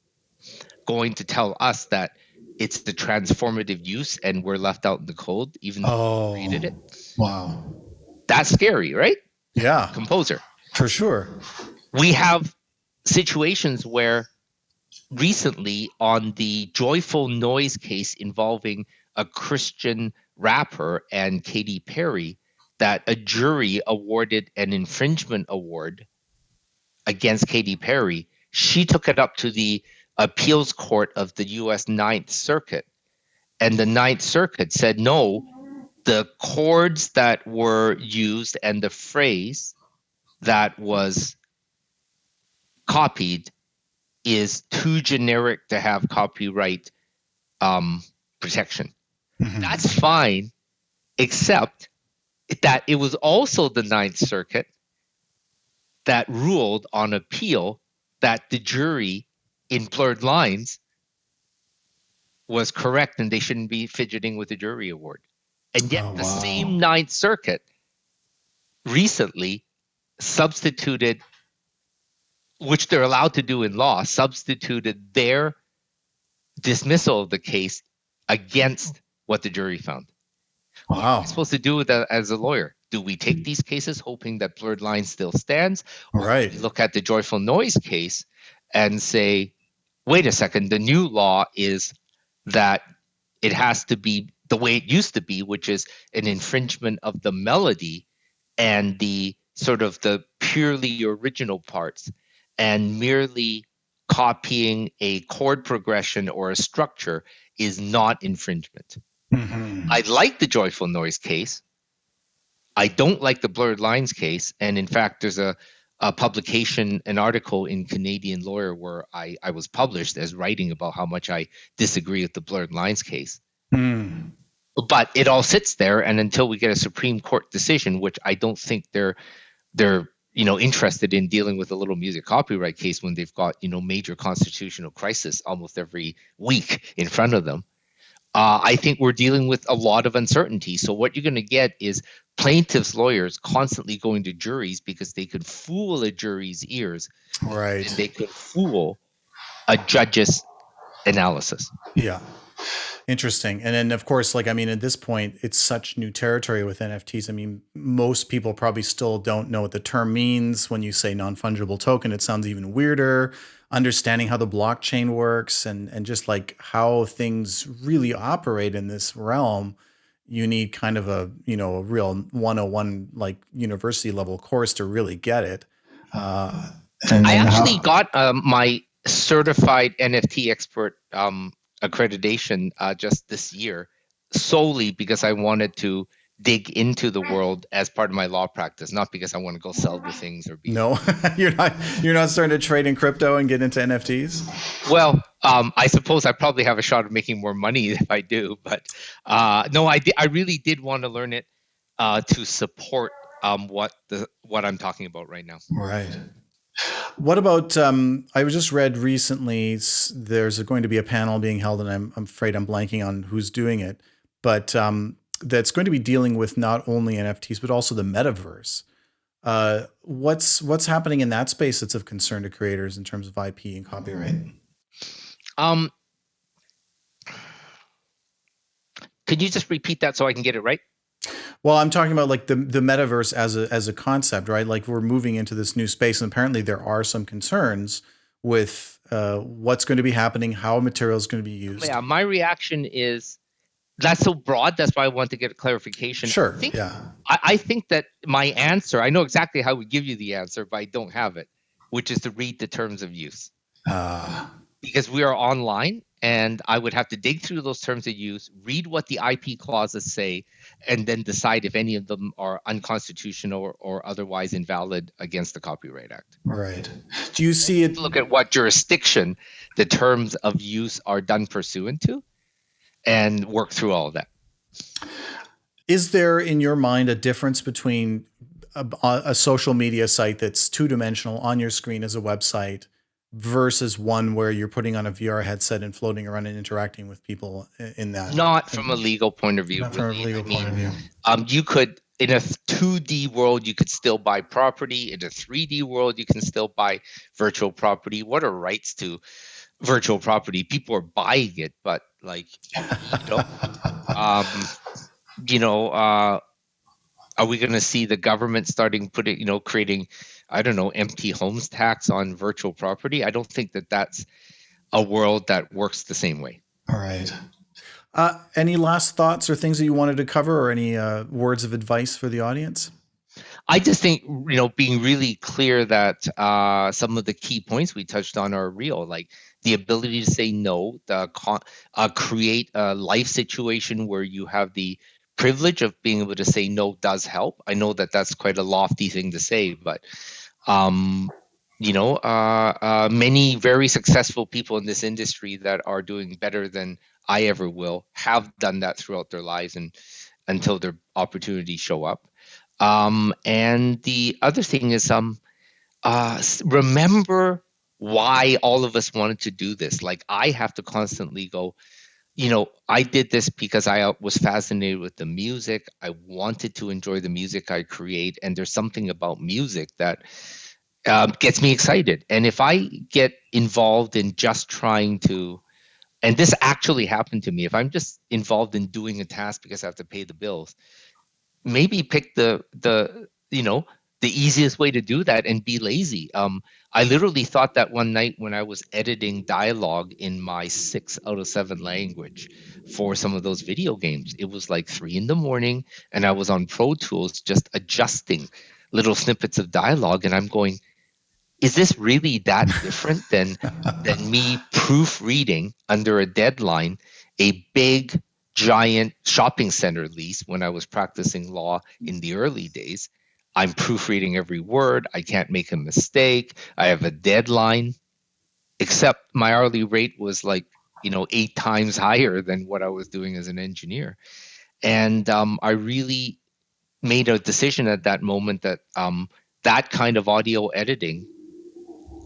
going to tell us that it's the transformative use and we're left out in the cold, even though we created it? Wow. That's scary, right? Yeah. Composer. For sure. We have situations where recently on the Joyful Noise case involving a Christian rapper and Katy Perry, that a jury awarded an infringement award against Katy Perry. She took it up to the appeals court of the U.S. Ninth Circuit, and the Ninth Circuit said, no, the chords that were used and the phrase that was copied is too generic to have copyright protection. Mm-hmm. That's fine, except that it was also the Ninth Circuit that ruled on appeal that the jury in Blurred Lines was correct and they shouldn't be fidgeting with the jury award. And yet the same Ninth Circuit recently substituted, which they're allowed to do in law, substituted their dismissal of the case against what the jury found. Wow. What are we supposed to do with that as a lawyer? Do we take these cases hoping that Blurred Lines still stands? Or right. do we look at the Joyful Noise case and say, wait a second, the new law is that it has to be the way it used to be, which is an infringement of the melody and the sort of the purely original parts, and merely copying a chord progression or a structure is not infringement. Mm-hmm. I like the Joyful Noise case. I don't like the Blurred Lines case. And in fact, there's a publication, an article in Canadian Lawyer where I was published as writing about how much I disagree with the Blurred Lines case. Mm. But it all sits there, and until we get a Supreme Court decision, which I don't think they're interested in dealing with a little music copyright case when they've got major constitutional crisis almost every week in front of them. I think we're dealing with a lot of uncertainty. So what you're going to get is plaintiffs' lawyers constantly going to juries because they could fool a jury's ears, right? And they could fool a judge's analysis. Yeah. Interesting. And then, of course, like, I mean, at this point, it's such new territory with NFTs. I mean, most people probably still don't know what the term means. When you say non-fungible token, it sounds even weirder. Understanding how the blockchain works and just like how things really operate in this realm, you need kind of a, a real 101, like university level course to really get it. I actually got my certified NFT expert accreditation just this year, solely because I wanted to dig into the world as part of my law practice, not because I want to go sell the things or be. No, you're not starting to trade in crypto and get into NFTs. Well, I suppose I probably have a shot of making more money if I do, but no, I really did want to learn it to support what I'm talking about right now. Right. What about, I just read recently, there's going to be a panel being held, and I'm afraid I'm blanking on who's doing it, but that's going to be dealing with not only NFTs, but also the metaverse. What's happening in that space that's of concern to creators in terms of IP and copyright? Could you just repeat that so I can get it right? Well, I'm talking about like the metaverse as a concept, right? Like we're moving into this new space, and apparently there are some concerns with what's going to be happening, how material is going to be used. Yeah, my reaction is that's so broad. That's why I want to get a clarification. Sure. I think that my answer, I know exactly how we give you the answer, but I don't have it, which is to read the terms of use. Because we are online, and I would have to dig through those terms of use, read what the IP clauses say, and then decide if any of them are unconstitutional or otherwise invalid against the Copyright Act. Right. Do you see it? Look at what jurisdiction the terms of use are done pursuant to and work through all of that. Is there, in your mind, a difference between a social media site that's two-dimensional on your screen as a website versus one where you're putting on a VR headset and floating around and interacting with people in that? Not from a legal point of view. Not from a legal point of view. You could, in a 2D world, you could still buy property. In a 3D world, you can still buy virtual property. What are rights to virtual property? People are buying it, but like, are we going to see the government starting creating, I don't know, empty homes tax on virtual property? I don't think that that's a world that works the same way. All right. Any last thoughts or things that you wanted to cover, or any words of advice for the audience? I just think, being really clear that some of the key points we touched on are real, like the ability to say no, create a life situation where you have the privilege of being able to say no does help. I know that that's quite a lofty thing to say, but many very successful people in this industry that are doing better than I ever will have done that throughout their lives and until their opportunities show up. And the other thing is remember why all of us wanted to do this. Like, I have to constantly go, I did this because I was fascinated with the music. I wanted to enjoy the music I create. And there's something about music that gets me excited. And if I get involved in just trying to, and this actually happened to me, if I'm just involved in doing a task because I have to pay the bills, maybe pick the easiest way to do that and be lazy. I literally thought that one night when I was editing dialogue in my 6 out of 7 language for some of those video games. It was like 3 a.m. and I was on Pro Tools just adjusting little snippets of dialogue, and I'm going, is this really that different than me proofreading under a deadline a big giant shopping center lease when I was practicing law in the early days? I'm proofreading every word. I can't make a mistake. I have a deadline, except my hourly rate was like, 8 times higher than what I was doing as an engineer. And I really made a decision at that moment that that kind of audio editing,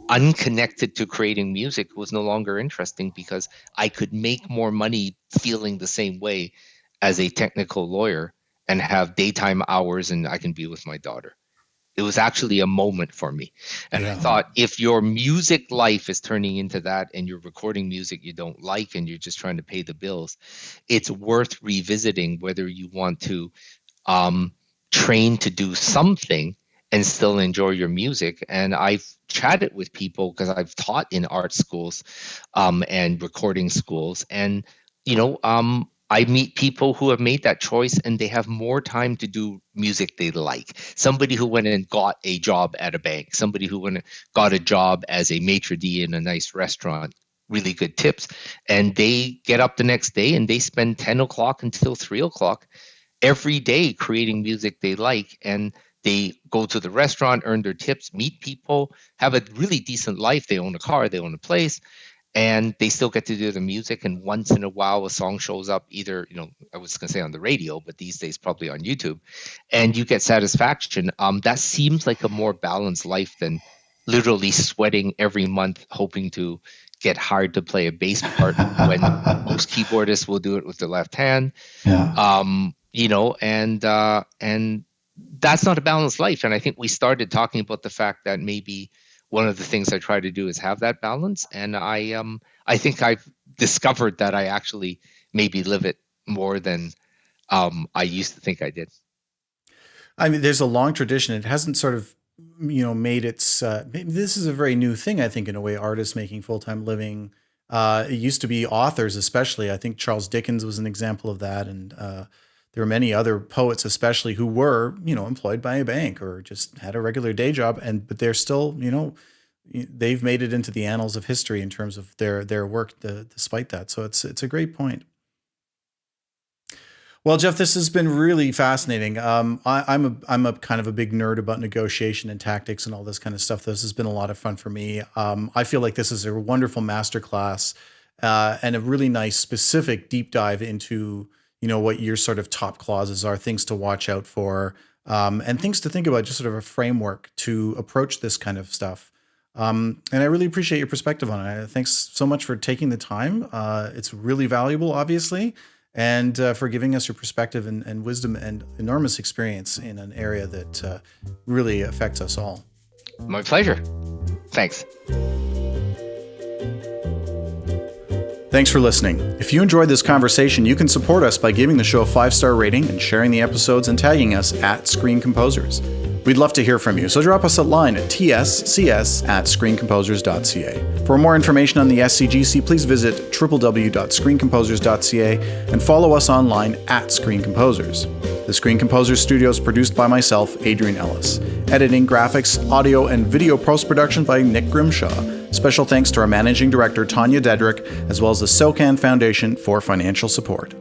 unconnected to creating music, was no longer interesting because I could make more money feeling the same way as a technical lawyer and have daytime hours, and I can be with my daughter. It was actually a moment for me. And I Yeah. thought, if your music life is turning into that and you're recording music you don't like and you're just trying to pay the bills, it's worth revisiting whether you want to train to do something and still enjoy your music. And I've chatted with people because I've taught in art schools and recording schools. And, I meet people who have made that choice and they have more time to do music they like. Somebody who went and got a job at a bank, somebody who went and got a job as a maitre d' in a nice restaurant, really good tips. And they get up the next day and they spend 10 o'clock until 3 o'clock every day creating music they like. And they go to the restaurant, earn their tips, meet people, have a really decent life. They own a car, they own a place. And they still get to do the music. And once in a while, a song shows up either, I was going to say on the radio, but these days probably on YouTube, and you get satisfaction. That seems like a more balanced life than literally sweating every month, hoping to get hired to play a bass part when most keyboardists will do it with their left hand. Yeah. And that's not a balanced life. And I think we started talking about the fact that maybe one of the things I try to do is have that balance. And I think I've discovered that I actually maybe live it more than I used to think I did. I mean, there's a long tradition. It hasn't sort of, made its, this is a very new thing, I think, in a way, artists making full-time living. It used to be authors, especially. I think Charles Dickens was an example of that. And there are many other poets, especially, who were, employed by a bank or just had a regular day job. But they're still, they've made it into the annals of history in terms of their work, despite that. So it's a great point. Well, Jeff, this has been really fascinating. I'm a kind of a big nerd about negotiation and tactics and all this kind of stuff. This has been a lot of fun for me. I feel like this is a wonderful masterclass and a really nice, specific deep dive into what your sort of top clauses are, things to watch out for, and things to think about, just sort of a framework to approach this kind of stuff. And I really appreciate your perspective on it. Thanks so much for taking the time. It's really valuable, obviously, and for giving us your perspective and wisdom and enormous experience in an area that really affects us all. My pleasure. Thanks. Thanks for listening. If you enjoyed this conversation, you can support us by giving the show a 5-star rating and sharing the episodes and tagging us at Screen Composers. We'd love to hear from you, so drop us a line at tscs@screencomposers.ca. For more information on the SCGC, please visit www.screencomposers.ca and follow us online at Screen Composers. The Screen Composers studio is produced by myself, Adrian Ellis. Editing, graphics, audio, and video post-production by Nick Grimshaw. Special thanks to our managing director, Tanya Dedrick, as well as the SOCAN Foundation for financial support.